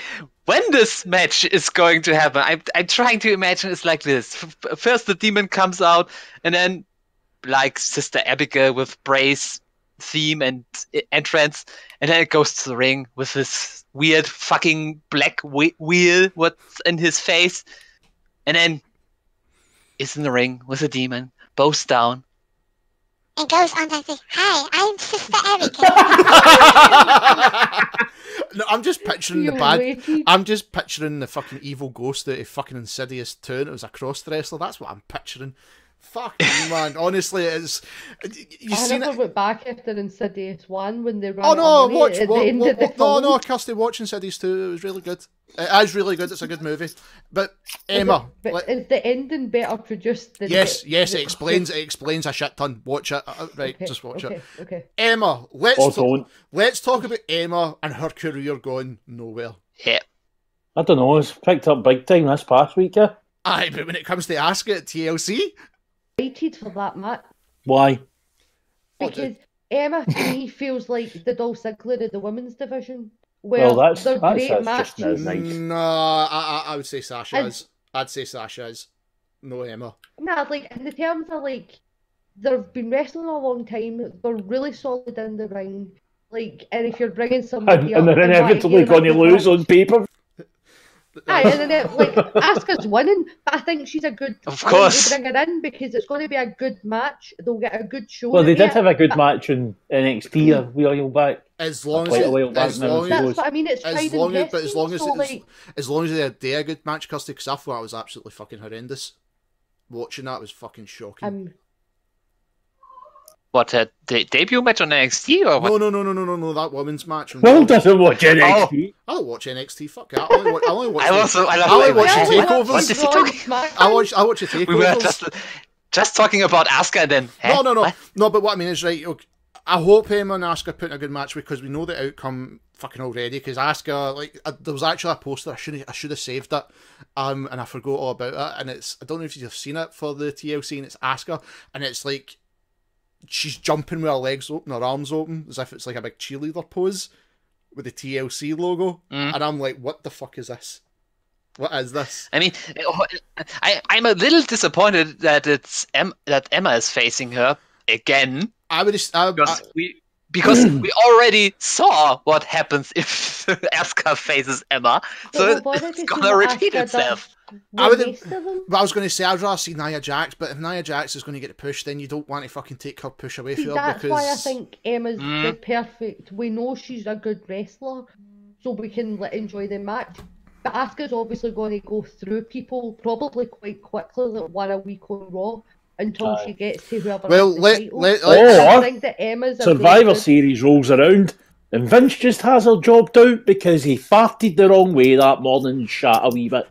when this match is going to happen, I'm trying to imagine it's like this. First the demon comes out, and then like Sister Abigail with Bray's theme and entrance, and then it goes to the ring with this weird fucking black wheel what's in his face, and then is in the ring with the demon, bows down, and goes on and says, "Hi, I'm Sister Abigail." No, I'm just picturing I'm just picturing the fucking evil ghost out of fucking Insidious 2, and it was a cross-dresser. That's what I'm picturing. Fucking man, honestly, it's. I never went back after Insidious 1 when they ran. Oh no, no, Kirsty, watch Insidious 2. It was really good. It is really good. It's a good movie. But Emma, is the ending better produced than? Yes, it explains a shit ton. Watch it, right? Okay, just watch it. Okay. Emma, let's talk about Emma and her career going nowhere. Yeah. I don't know. It's picked up big time this past week. Yeah. Aye, but when it comes to Asuka at TLC, excited for that match. Why? Because Emma to me feels like the Dolph Ziggler of the women's division. Well, Where that's they're great just matches. nice. No, I would say Sasha is. I'd say Sasha is. No Emma. Nah, like in the terms of like they've been wrestling a long time. They're really solid in the ring. Like, and if you're bringing somebody And up, they're inevitably going to lose on paper. Aye, and then like Asuka's winning, but I think she's a good. Of course. To bring her in because it's going to be a good match. They'll get a good show. Well, they did out have a good but match in NXT a while back. As long Quite as a while back as now, long I as that's what I mean. It's tried and tested. as long as they had a good match, Kirsty, because I thought it was absolutely fucking horrendous. Watching that was fucking shocking. What, the debut match on NXT or what? No, that women's match. Will doesn't watch NXT. I don't watch NXT. Fuck it. I only watch. I watch the takeovers. What is he talking? I watch the takeovers. We were just talking about Asuka and then. No. But what I mean is, right. Okay, I hope Emma and Asuka put in a good match because we know the outcome fucking already. Because Asuka, like, there was actually a poster. I should have saved it, and I forgot all about it. And it's, I don't know if you've seen it for the TLC, and it's Asuka, and it's like she's jumping with her legs open, her arms open, as if it's like a big cheerleader pose with the TLC logo. And I'm like, what the fuck is this? What is this? I mean, I'm a little disappointed that that Emma is facing her again. Because we already saw what happens if Asuka faces Emma, so it's gonna repeat itself. I was going to say I'd rather see Nia Jax, but if Nia Jax is going to get pushed, then you don't want to fucking take her push away from her. That's because why I think Emma's the perfect. We know she's a good wrestler, so we can enjoy the match. But Asuka's obviously going to go through people probably quite quickly, like 1 a week on Raw, until she gets to whoever. Well, I think that Emma's Survivor Series rolls around, and Vince just has her jobbed out because he farted the wrong way that morning and shat a wee bit.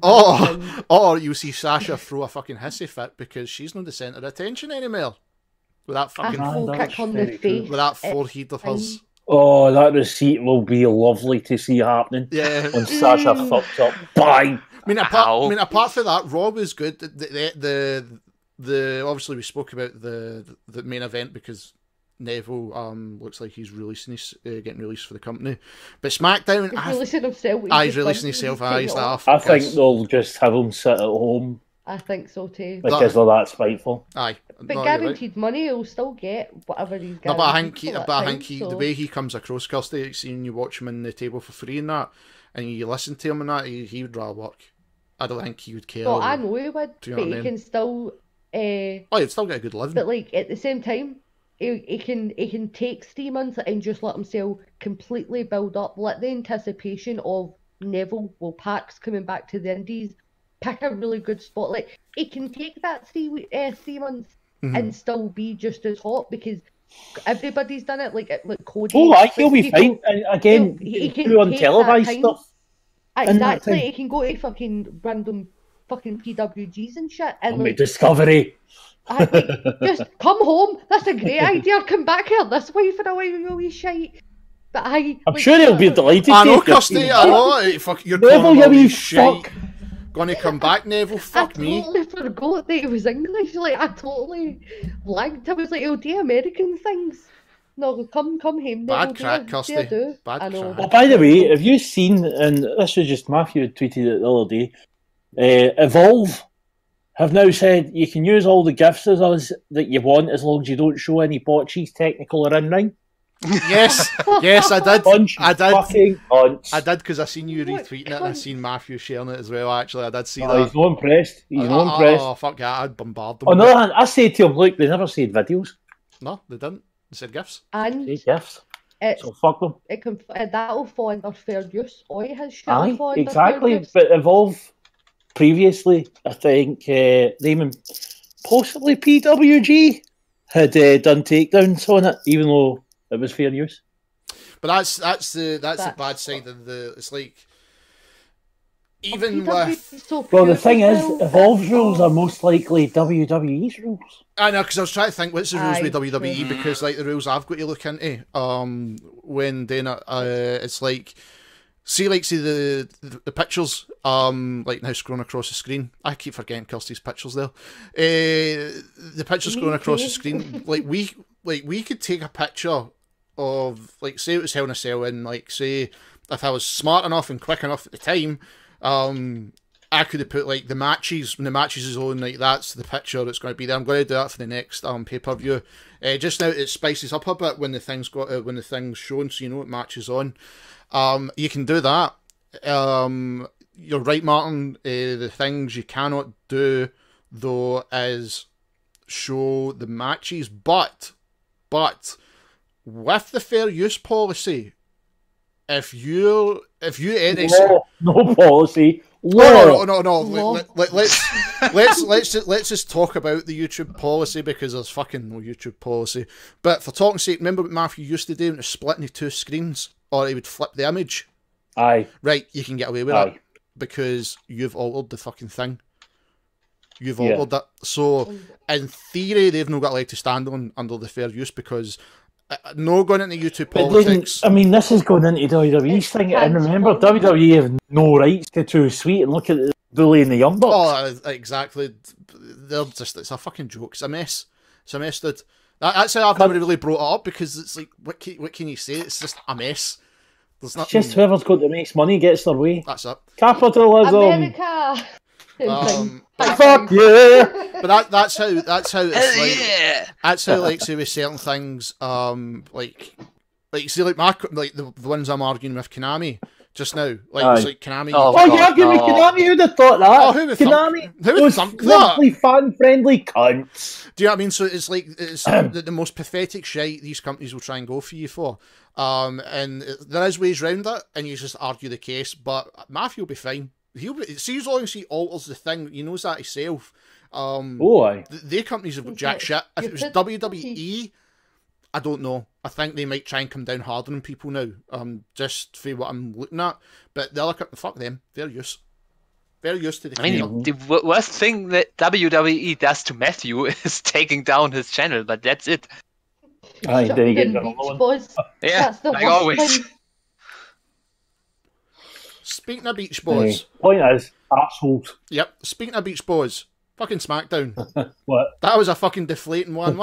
Or you see Sasha throw a fucking hissy fit because she's not the centre of attention anymore. With that fucking kick on the face. With that forehead of hers. Oh, that receipt will be lovely to see happening. Yeah. When Sasha fucks up. Bang! I mean, apart from that, Raw was good. The obviously we spoke about the main event because Neville looks like he's releasing getting released for the company. But SmackDown, he's releasing himself. He's releasing himself. I think they'll just have him sit at home. I think so too. Because they're that spiteful. Aye. But guaranteed money, he'll still get whatever he's guaranteed. No, but I think the way he comes across, Kirsty, seeing you watch him in the table for free and that, and you listen to him and that, he would rather work. I don't think he would care. No, I know he would, but he can still. He'd still get a good living. But like at the same time, he can take 3 months and just let himself completely build up. Let the anticipation of Neville, Pax coming back to the Indies, pick a really good spot. Like he can take that 3 months and still be just as hot because everybody's done it. Like Cody. Oh, he'll be fine. And again, he can do on televised stuff. Exactly, he can go to fucking random fucking PWGs and shit. And like, Discovery. Just come home. That's a great idea. Come back here this way for a wee shite. But I'm sure he'll be delighted. I know, Kirsty. I know. Fuck, you're calling all these shite. Gonna come back, Neville? Fuck me. I totally forgot that he was English. Like I totally blanked. I was like, he'll do American things. No, come home. Bad crack, Kirsty. Bad crack. Oh, by the way, have you seen? And this was just Matthew had tweeted it the other day. Evolve have now said you can use all the gifts as us that you want as long as you don't show any botches, technical or in ring. Yes, I did. I did because I seen you retweeting it and I seen Matthew sharing it as well. Actually, I did see that. He's not impressed. He's not impressed. Oh fuck yeah! I'd bombard them. On the other hand, I said to him, look, they never said videos. No, they didn't. They said gifts. And gifts. So fuck them. That'll fall under fair use. Or it has exactly. But Evolve previously, I think they possibly PWG had done takedowns on it, even though it was fair use. But that's the bad side of the. It's like even with. Well, the thing is, Evolve's rules are most likely WWE's rules. I know, because I was trying to think what's the rules with WWE because like the rules I've got to look into when doing it, it's like See, the pictures, like now scrolling across the screen. I keep forgetting Kirsty's pictures there. The pictures scrolling across the screen. We could take a picture of, like, say it was Hell in a Cell, and like, say if I was smart enough and quick enough at the time, I could have put like the matches when the matches is on. Like, that's the picture that's going to be there. I'm going to do that for the next pay-per-view. Just now it spices up a bit when the thing's shown, so you know what match is on. You can do that. You're right, Martin. The things you cannot do though is show the matches, but with the fair use policy, if you edit no policy. No. Let's just talk about the YouTube policy, because there's fucking no YouTube policy. But for talking sake, remember what Matthew used to do when it was split into two screens, or he would flip the image? Aye. Right, you can get away with it because you've altered the fucking thing. You've altered it. So, in theory, they've not got a leg to stand on under the fair use, because no going into YouTube politics. I mean, this is going into WWE's thing, and remember, WWE have no rights to Too Sweet, and look at the bully in the Young Bucks. Oh, exactly. They're just, it's a fucking joke. It's a mess. It's a mess, dude. That's how I've never really brought it up, because it's like, what can you say? It's just a mess. There's nothing. It's just whoever's got the most money gets their way. That's it. Capitalism. America. Fuck yeah! But that's how it's like. That's how, like, say with certain things, like see, like the ones I'm arguing with Konami just now, like it's like Konami. You're arguing with Konami? Who'd have thought that? Oh, who would Konami? Who would thunk that? Fan-friendly cunts. Do you know what I mean? So it's like the most pathetic shite these companies will try and go for you for. And there is ways round it, and you just argue the case. But Matthew will be fine. See, as long as he alters the thing, he knows that himself. The companies have got jack shit. If it was WWE, I don't know. I think they might try and come down harder on people now. Just for what I'm looking at. But the other company, fuck them. They're used to the. I mean, the worst thing that WWE does to Matthew is taking down his channel, but that's it. Aye, there you get yeah, that's the like always. Thing. Speaking of Beach Boys. Point is, assholes. Yep. Speaking of Beach Boys, fucking SmackDown. What? That was a fucking deflating one.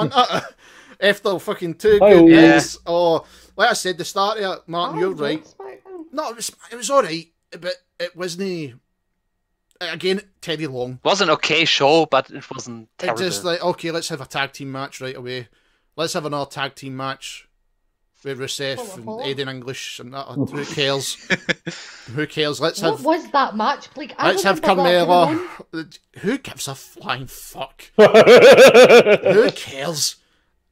After fucking 2 good years. Oh, like I said, the start of it, Martin, you're right. No, it was alright, but it wasn't. Again, Teddy Long. It was an okay show, but it wasn't terrible. It just like, okay, let's have a tag team match right away. Let's have another tag team match with Rusev and Aiden English and that. Who cares? Who cares? Let's have. What was that match? Like, let's have Carmella. Who gives a flying fuck? Who cares?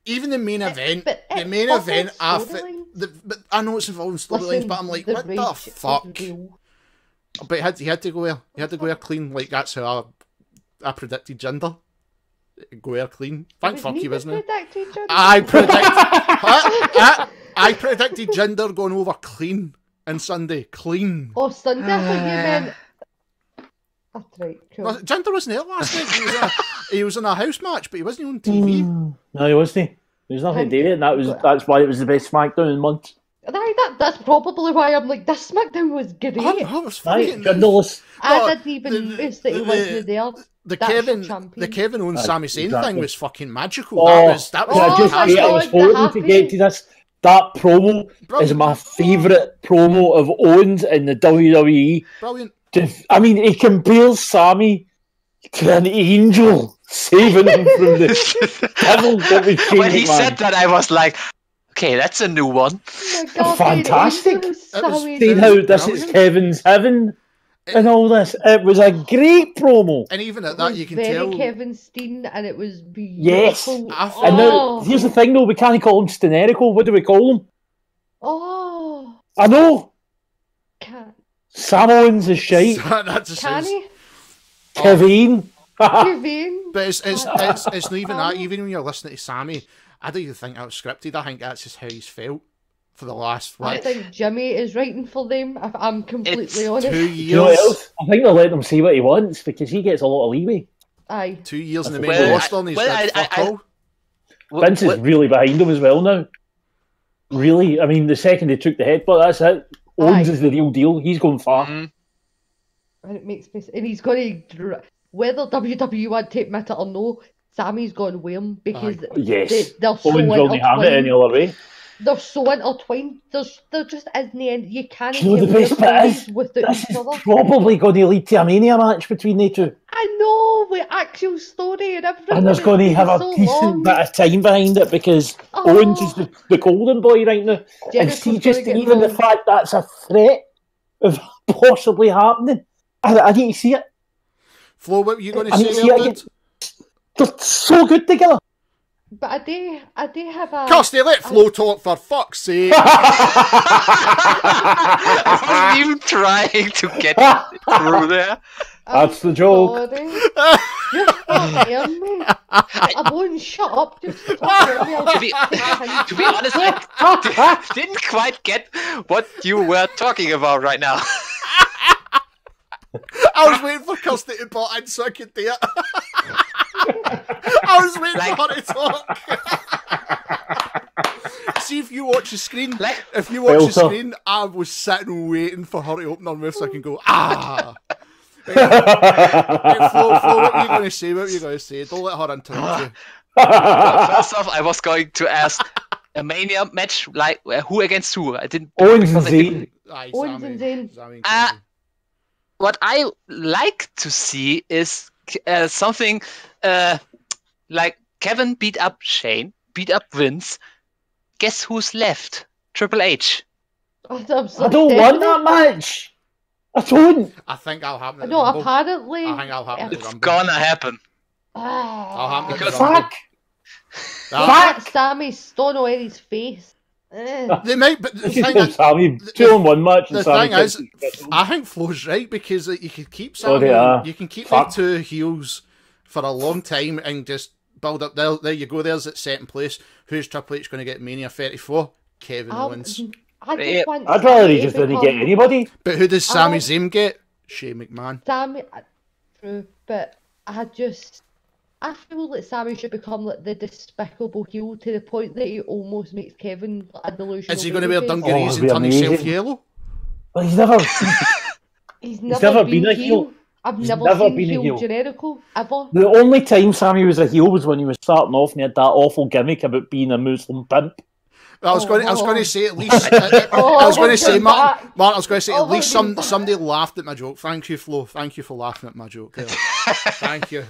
Even the main event. The main event after. But I know it's involving storylines, but I'm like, what the fuck? But he had to go there. He had to go there clean. Like, that's how I predicted gender. Go there clean. Thank fuck you, wasn't it? I predicted Jinder going over clean on Sunday. Clean. Oh, Sunday? I thought you meant. That's right. Cool. Jinder wasn't there last night. He was in a house match, but he wasn't on TV. No, he wasn't. There's nothing to do with it. That's why it was the best SmackDown in months. That's probably why I'm like, this SmackDown was great. Jinderless. I didn't even notice that he wasn't there. The Kevin Owens Sami Zayn thing was fucking magical. I was hoping to get to this. That promo is my favourite promo of Owens in the WWE. Brilliant. I mean, he compares Sami to an angel saving him from the devil that was changing. When he said that, I was like, okay, that's a new one. Oh my God, fantastic. Seeing how this is Kevin's heaven. And all this, it was a great promo. And even at that, you can tell. Very Kevin Steen, and it was beautiful. Yes. And now, here's the thing, though, we can't call him Stenerico. What do we call him? Oh. I know. Can't. Sam Owens is shite. Can he? Kevin. Kevin. But it's not even that. Even when you're listening to Sami, I don't even think that was scripted. I think that's just how he's felt for the last. I think Jimmy is writing for them. If I'm completely honest. 2 years. You know what else? I think they'll let him see what he wants because he gets a lot of leeway. Aye. 2 years in the main roster and he's fuck all. Vince is really behind him as well now. Really, I mean, the second he took the headbutt, that's it. Owens is the real deal. He's going far. And it makes me... And he's going to... Whether WWE want to admit it or no, Sammy's going to wear him because they're so Owens will not have it any other way. They're so intertwined. There just isn't any... You can't Do you know the best bit is? This is probably going to lead to a Mania match between the two. I know, with actual story and everything. And there's going to have a decent bit of time behind it because Owens is the golden boy right now. And see, just even the fact that's a threat of possibly happening, I need to see it. Flo, what were you going to say there, dude? They're so good together. But I do have a... Kirsty, let Flo talk for fuck's sake. I wasn't even trying to get through there. That's the joke. Just stop hearing me. I won't shut up. Just stop hearing me. To be honest, I didn't quite get what you were talking about right now. I was waiting for Kirsty to butt in so I could do it. I was waiting for her to talk. See, if you watch the screen, I was sitting waiting for her to open her mouth so I can go, ah. Right, Flo, what were you going to say? What were you going to say? Don't let her interrupt you. First off, I was going to ask a Mania match, like who against who? I didn't. Owens and Zayn. Owens and Zayn. What I like to see is something like Kevin beat up Shane, beat up Vince. Guess who's left? Triple H. I don't want that match. I don't. I think I'll happen. No, apparently. I think I'll happen. It's gonna happen. I'll happen. Because fuck. That's Sami Stone Airy's face. They might, but the thing is, Sami, 2-on-1 match. The thing is, I think Flo's right because you can keep Sami, you can keep the two heels for a long time and just build up. There you go. There's it set in place. Who's Triple H going to get Mania 34? Kevin Owens. I'd rather he just didn't get anybody. But who does Sami Zayn get? Shane McMahon. Sami, true, but I feel like Sami should become like the despicable heel to the point that he almost makes Kevin a delusional. Is he going to wear dungarees and turn himself yellow? Well, he's never been a heel. I've never seen heel Generico ever. The only time Sami was a heel was when he was starting off and he had that awful gimmick about being a Muslim pimp. I was going to say at least. I was going to say, Martin. I was going to say at least somebody laughed at my joke. Thank you, Flo. Thank you for laughing at my joke. There. Thank you.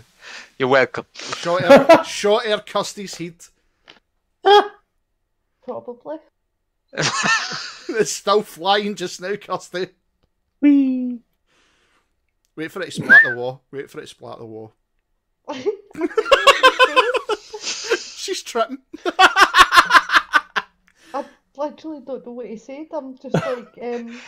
You're welcome. Shot air Kirsty's head. Probably. It's still flying just now, Kirsty. Whee. Wait for it to splat the wall. She's tripping. I literally don't know what he said. I'm just like, And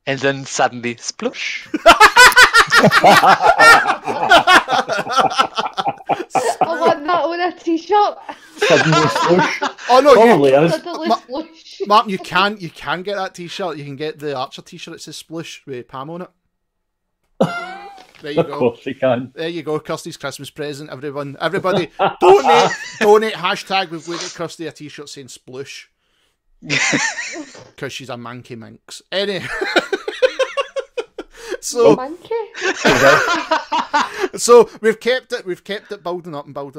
then suddenly, splush. I want that on a t-shirt. Suddenly splush. Oh no, Splush. Martin, you can get that t-shirt. You can get the Archer t-shirt. It says Splush with Pam on it. There you go. Of course you can. There you go. Kirsty's Christmas present. Everybody, donate. Hashtag we've got Kirsty a t-shirt saying Splush. Because she's a manky minx. Anyway. So we've kept it building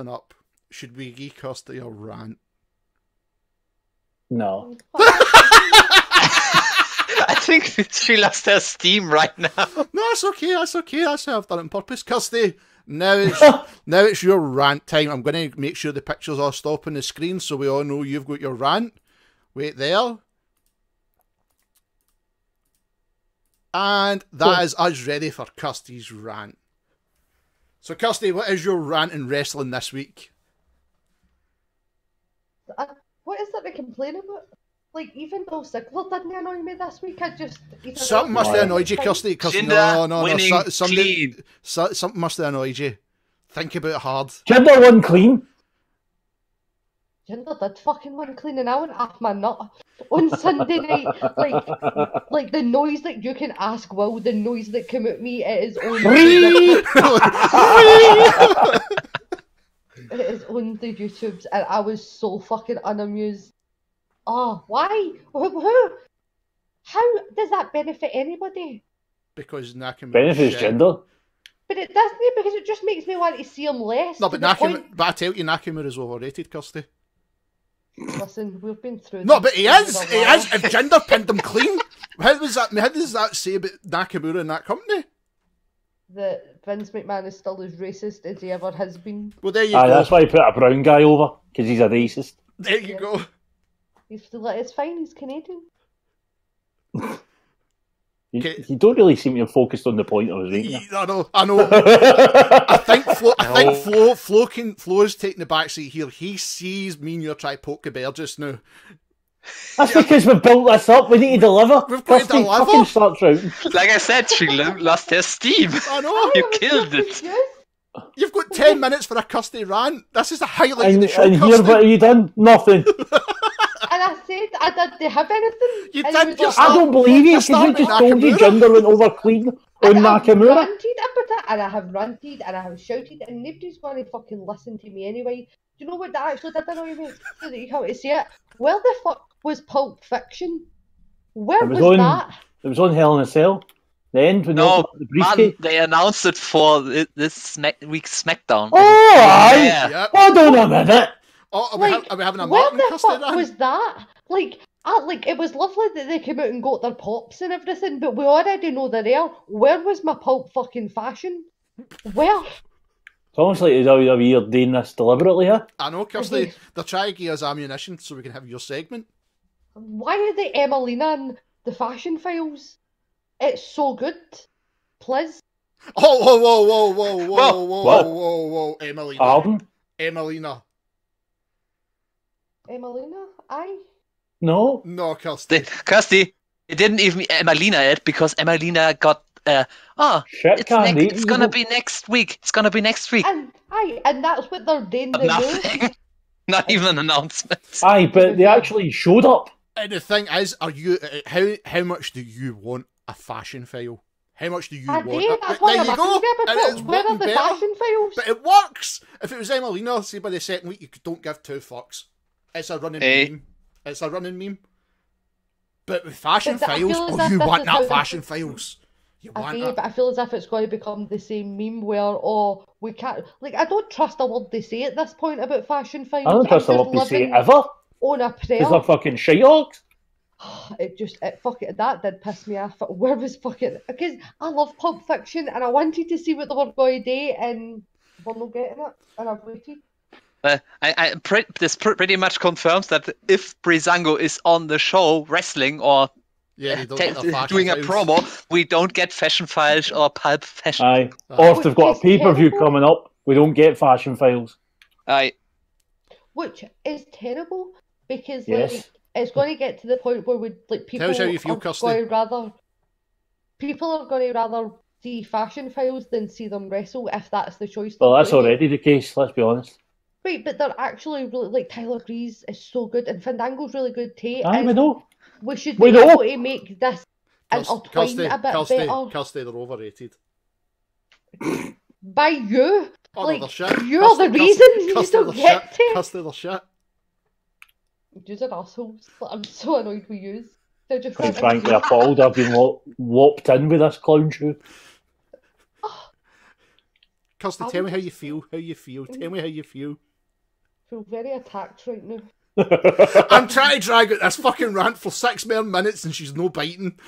up. Should we give Kirsty a rant? No. I think she lost her steam right now. No, that's okay. That's why I've done it on purpose. Kirsty, now it's your rant time. I'm going to make sure the pictures are stopping the screen so we all know you've got your rant. Wait there. And that is us ready for Kirsty's rant. So, Kirsty, what is your rant in wrestling this week? What is there to complain about? Like, even though Ziggler didn't annoy me this week, something must have annoyed you, Kirsty. Because something must have annoyed you. Think about it hard. Jinder won clean. Jinder did fucking win clean, and I went off my nut on Sunday night. Like the noise that you can ask Will, the noise that came at me, it is on. It is on the YouTubes, and I was so fucking unamused. Oh, why? Who? How does that benefit anybody? Because Nakamura benefits gender. But it doesn't, because it just makes me want to see him less. No, but but I tell you, Nakamura's overrated, Kirsty. Listen, we've been through. No, but he is. He is. If Jinder pinned him clean, how does that say about Nakamura and that company? That Vince McMahon is still as racist as he ever has been. Well, there you go. That's why he put a brown guy over, because he's a racist. There you go. He's still like, it's fine. He's Canadian. You don't really seem to have focused on the point I was making. I know. I think Flo is taking the backseat here. He sees me and you're trying to poke the bear just now. That's because we've built this up. We need to deliver. We've got to deliver. Fucking start shouting. Like I said, she lost her steam. I know. You killed it. You've got 10 minutes for a Kirsty rant. This is the highlight of the show, And here, what have you done? Nothing. And I said, I didn't have anything. You and did just. I don't believe you, because you just told you Jinder went over clean on Nakamura. I've ranted about it, and I have ranted, and I have shouted, and nobody's going to fucking listen to me anyway. Do you know what that actually did annoy me? So that you can't see it. Where the fuck was Pulp Fiction? Where was that? It was on Hell in a Cell. The end when No, the briefcase. they announced it for this week's SmackDown. Oh, aye. Yeah. Yep. Hold on a minute. Oh, are we having a where Martin the Kirsty fuck rant? was that? Like, it was lovely that they came out and got their pops and everything, but we already know they're there. Where was my pulp fucking fashion? Where? It's almost like the WWE are doing this deliberately here. I know, Kirsty. They're trying to give us ammunition so we can have your segment. Why are they Emelina and the Fashion Files? It's so good. Please. Oh, whoa, Emelina. Pardon? Emelina. Emelina? Aye. No. No, Kirsty. Kirsty, it didn't even Emelina it because Emelina got Shit candy. it's gonna be next week. It's gonna be next week. And that's what they're doing. Nothing. Not even an announcement. Aye, but they actually showed up. And the thing is, are you how much do you want a fashion file? How much do you want? That's why there you go. Where are the Fashion Files? But it works. If it was Emelina, say by the second week, you don't give two fucks. It's a running meme. It's a running meme. But with Fashion Files, you want that Fashion Files. You want that. But I feel as if it's going to become the same meme where, we can't... Like, I don't trust a word they say at this point about Fashion Files. I don't trust a word they say ever. On a prayer. Because they're fucking shite-hogs. That did piss me off. Where was fucking... Because I love Pulp Fiction and I wanted to see what they were going to do and we're not getting it. And I've waited. This pretty much confirms that if Breezango is on the show wrestling or doing a promo, we don't get Fashion Files or Pulp Fashion. Aye. Or if they've got a pay-per-view coming up, we don't get Fashion Files. Aye. Which is terrible because yes. It's going to get to the point where people are going to rather see Fashion Files than see them wrestle if that's the choice. Well, that's already the case. Let's be honest. Right, but they're actually really, like, Tyler Breeze is so good and Fandango's really good too. Aye, we know. We should be able to make this intertwine a bit better. Kirsty, they're overrated. By you? Oh, like, no, shit. You're the reason you don't get to. Kirsty, they're shit. Yous are assholes. I'm so annoyed with yous. They're just I'm frankly appalled. I've been whopped in with this clown shoe. Kirsty, tell me how you feel. Tell me how you feel. I feel very attacked right now. I'm trying to drag out this fucking rant for 6 more minutes and she's no biting.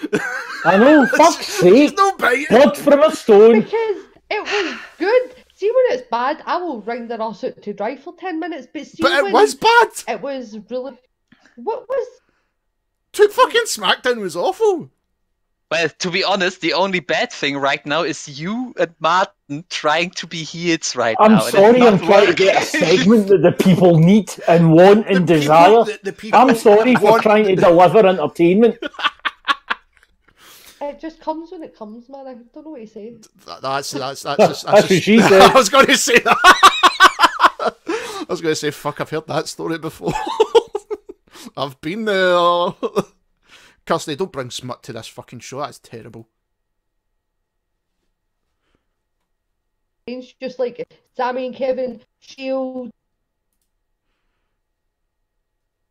I know, fuck's sake. She's no biting. Blood from a stone. Because it was good. See, when it's bad, I will wring their ass out to dry for 10 minutes. But it was bad. It was really... What was... Fucking SmackDown was awful. Well, to be honest, the only bad thing right now is you and Martin trying to be heels now. I'm sorry, I'm trying to get a segment that the people need and want and desire. I'm sorry for trying to deliver entertainment. It just comes when it comes, man. I don't know what to say. That's what she said. I was going to say that. I was going to say, fuck, I've heard that story before. I've been there. Kirsty, don't bring smut to this fucking show. That's terrible. It's just like Sami and Kevin, Shield.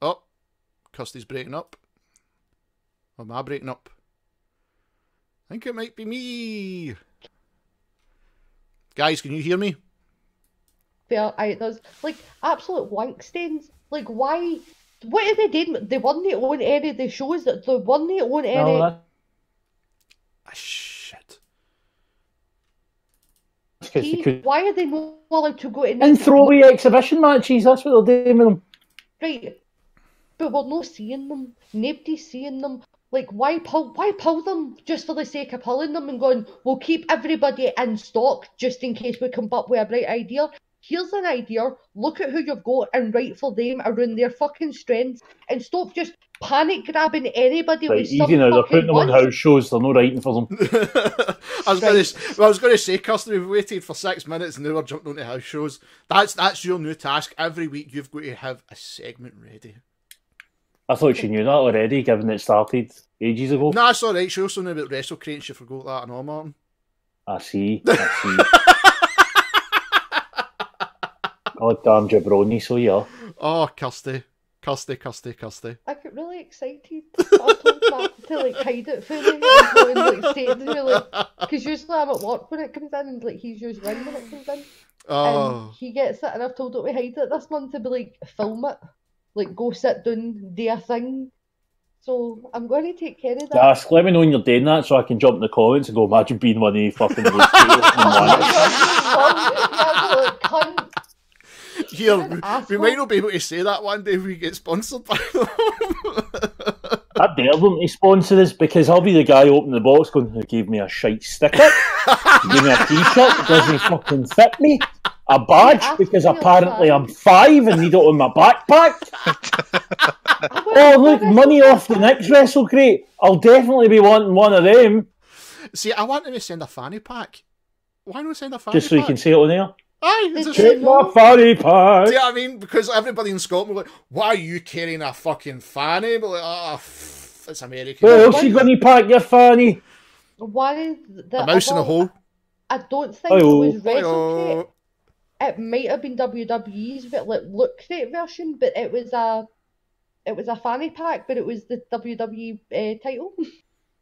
Oh, Kirsty's breaking up. Or am I breaking up? I think it might be me. Guys, can you hear me? Fair, there's like absolute wank stains. Like, why? What are they doing? They weren't own any of the shows. That they weren't own any. No, Shit. Why are they not allowed to go to and throwaway exhibition matches? That's what they're doing with them. Right, but we're not seeing them. Nobody's seeing them. Like, why pull them just for the sake of pulling them and going, we'll keep everybody in stock just in case we come up with a bright idea. Here's an idea, look at who you've got and write for them around their fucking strengths and stop just panic grabbing anybody with some easy now, they're fucking putting them on house shows, they're not writing for them. I was going to say, Kirsty, we've waited for 6 minutes and now we're jumping onto house shows. That's your new task. Every week you've got to have a segment ready. I thought she knew that already, given it started ages ago. Nah, it's alright. She also knew about Wrestle Crates. You forgot that and all, Martin. I see. God damn jabroni, so yeah. Oh, Kirsty. I get really excited. I told Marty to like hide it for me and like say it to me, like, because usually I'm at work when it comes in and like he's usually in when it comes in. Oh. And he gets it and I've told him to hide it this month to be like, film it. Like, go sit down, do a thing. So, I'm going to take care of that. Ask, let me know when you're doing that so I can jump in the comments and go, imagine being one of the fucking Here, we might not be able to say that one day if we get sponsored by them. I dare them to sponsor us because I'll be the guy opening the box going, who gave me a shite sticker? Gave me a t-shirt that doesn't fucking fit me? A badge because apparently I'm 5 and need it on my backpack? Oh, look, money off the next Wrestle Crate. I'll definitely be wanting one of them. See, I want them to send a fanny pack. Why not send a fanny pack? Just so you can see it on there? Aye, it's take my fanny pack. Do you know what I mean? Because everybody in Scotland will be like, why are you carrying a fucking fanny? But like, it's American. Where else you going to pack your fanny? One is a mouse in a hole. I don't think it was Wrestle Crate. It might have been WWE's Look Crate version, but it was a fanny pack, but it was the WWE title.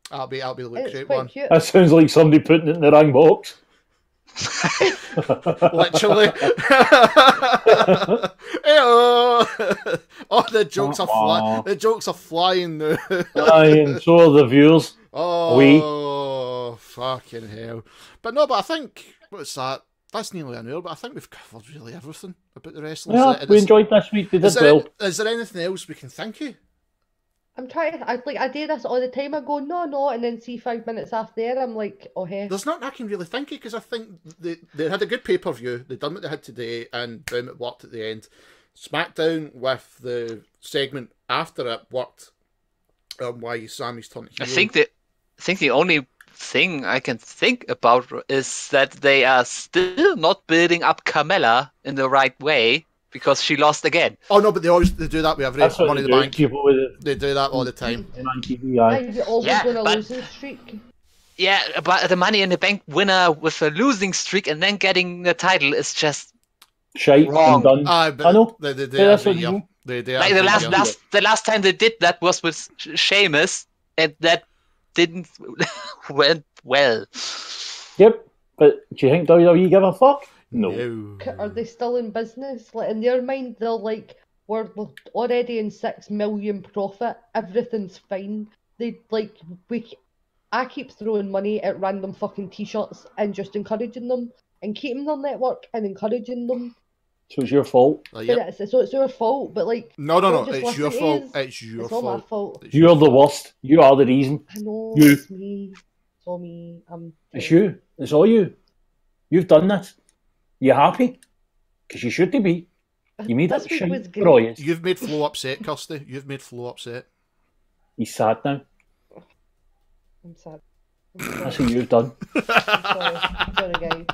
I'll be the Look Crate one. Cute. That sounds like somebody putting it in the ring box. Literally. Oh, the jokes are flying. The jokes are flying now. Aye, and so are the viewers. Oh, fucking hell! But I think what's that? That's nearly an hour, but I think we've covered really everything about the wrestling. Yeah, we enjoyed this week. We did well. Is there anything else we can think of? I'm trying to, I do this all the time. I go, no, and then see 5 minutes after there, I'm like, oh, hey. There's nothing I can really think of, because I think they had a good pay-per-view. They done what they had today, and boom, it worked at the end. SmackDown with the segment after it worked. Why Sami's turned hero. I think the only thing I can think about is that they are still not building up Carmella in the right way. Because she lost again. Oh no, but they do that with every Money in the Bank. They do that all the time. You're always going to lose a streak. Yeah, but the Money in the Bank winner with a losing streak and then getting the title is just shite wrong. And done. I know. They like the last time they did that was with Sheamus, and that didn't went well. Yep, but do you think WWE give a fuck? No. Are they still in business? Like, in their mind, they're like, we're already in 6 million profit. Everything's fine. I keep throwing money at random fucking t-shirts and just encouraging them and keeping their network and encouraging them. So it's your fault. Yep. So it's your fault, but like no, it's your fault. It's your fault. Not my fault. You're the worst. You are the reason. I know. It's me. It's all me. It's you. It's all you. You've done this. You happy? Because you should be. You made that shit brilliant. You've made Flo upset, Kirsty. You've made Flo upset. He's sad now. I'm sad. That's what you've done. I'm sorry, guys.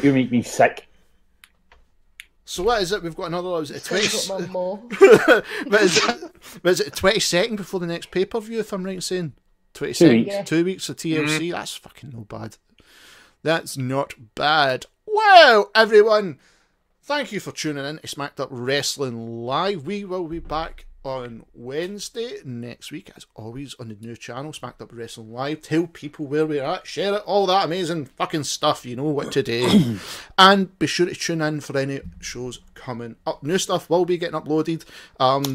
You make me sick. So what is it? We've got another. Was it 20? But is it 22nd before the next pay-per-view? If I'm right in saying 22nd, 2 weeks of TLC. That's fucking no bad. That's not bad. Well, everyone, thank you for tuning in to Smacked Up Wrestling Live. We will be back on Wednesday next week, as always, on the new channel, Smacked Up Wrestling Live. Tell people where we're at, share it, all that amazing fucking stuff. You know what to do. And be sure to tune in for any shows coming up. New stuff will be getting uploaded.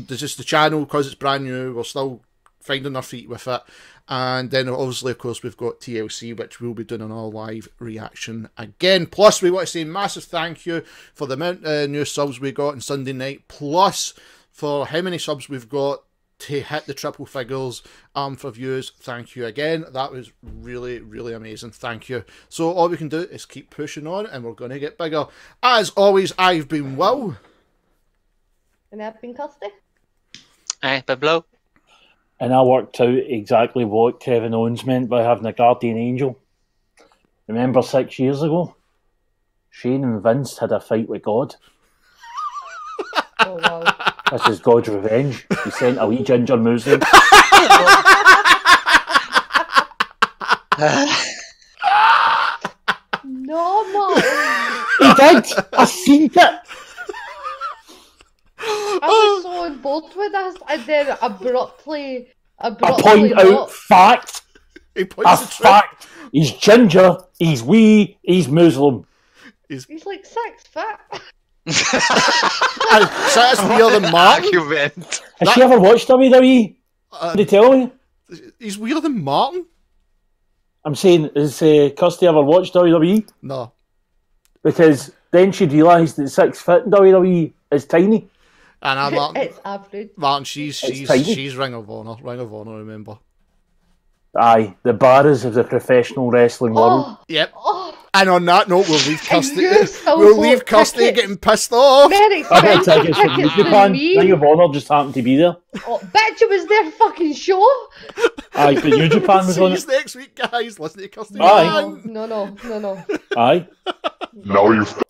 There's just the channel, because it's brand new, we're still finding our feet with it. And then obviously, of course, we've got TLC, which we'll be doing an all live reaction again. Plus, we want to say massive thank you for the amount of new subs we got on Sunday night, plus for how many subs we've got to hit the triple figures for views. Thank you again. That was really, really amazing. Thank you. So all we can do is keep pushing on, and we're going to get bigger. As always, I've been Will. And I've been Kirsty. Hey, Pablo. And I worked out exactly what Kevin Owens meant by having a guardian angel. Remember 6 years ago? Shane and Vince had a fight with God. Oh, wow. This is God's revenge. He sent a wee ginger Muslim. No, Marty. He did! I seen it! I was so on board with this, and then abruptly I point not. out fact. He points A the fact. He's ginger. He's wee. He's Muslim. He's like 6 foot. So that's weirder than Martin. Argument. Has she ever watched WWE? Did they tell me? He's weirder than Martin. I'm saying, has Kirsty ever watched WWE? No. Because then she'd realise that 6 foot in WWE is tiny. And I'm Martin. It's average. Martin, she's Ring of Honor. Ring of Honor, remember. Aye, the barras of the professional wrestling world. Oh, Yep. oh, And on that note, we'll leave Kirsty. you still We'll bought leave Kirsty tickets. getting pissed off. very I got expensive tickets from New tickets Japan. than me. Ring of Honor just happened to be there. Oh, bitch, it was their fucking show. Aye, but New Japan was See on you it. next week, guys. Listen to Kirsty. Aye. No. Aye. Now you've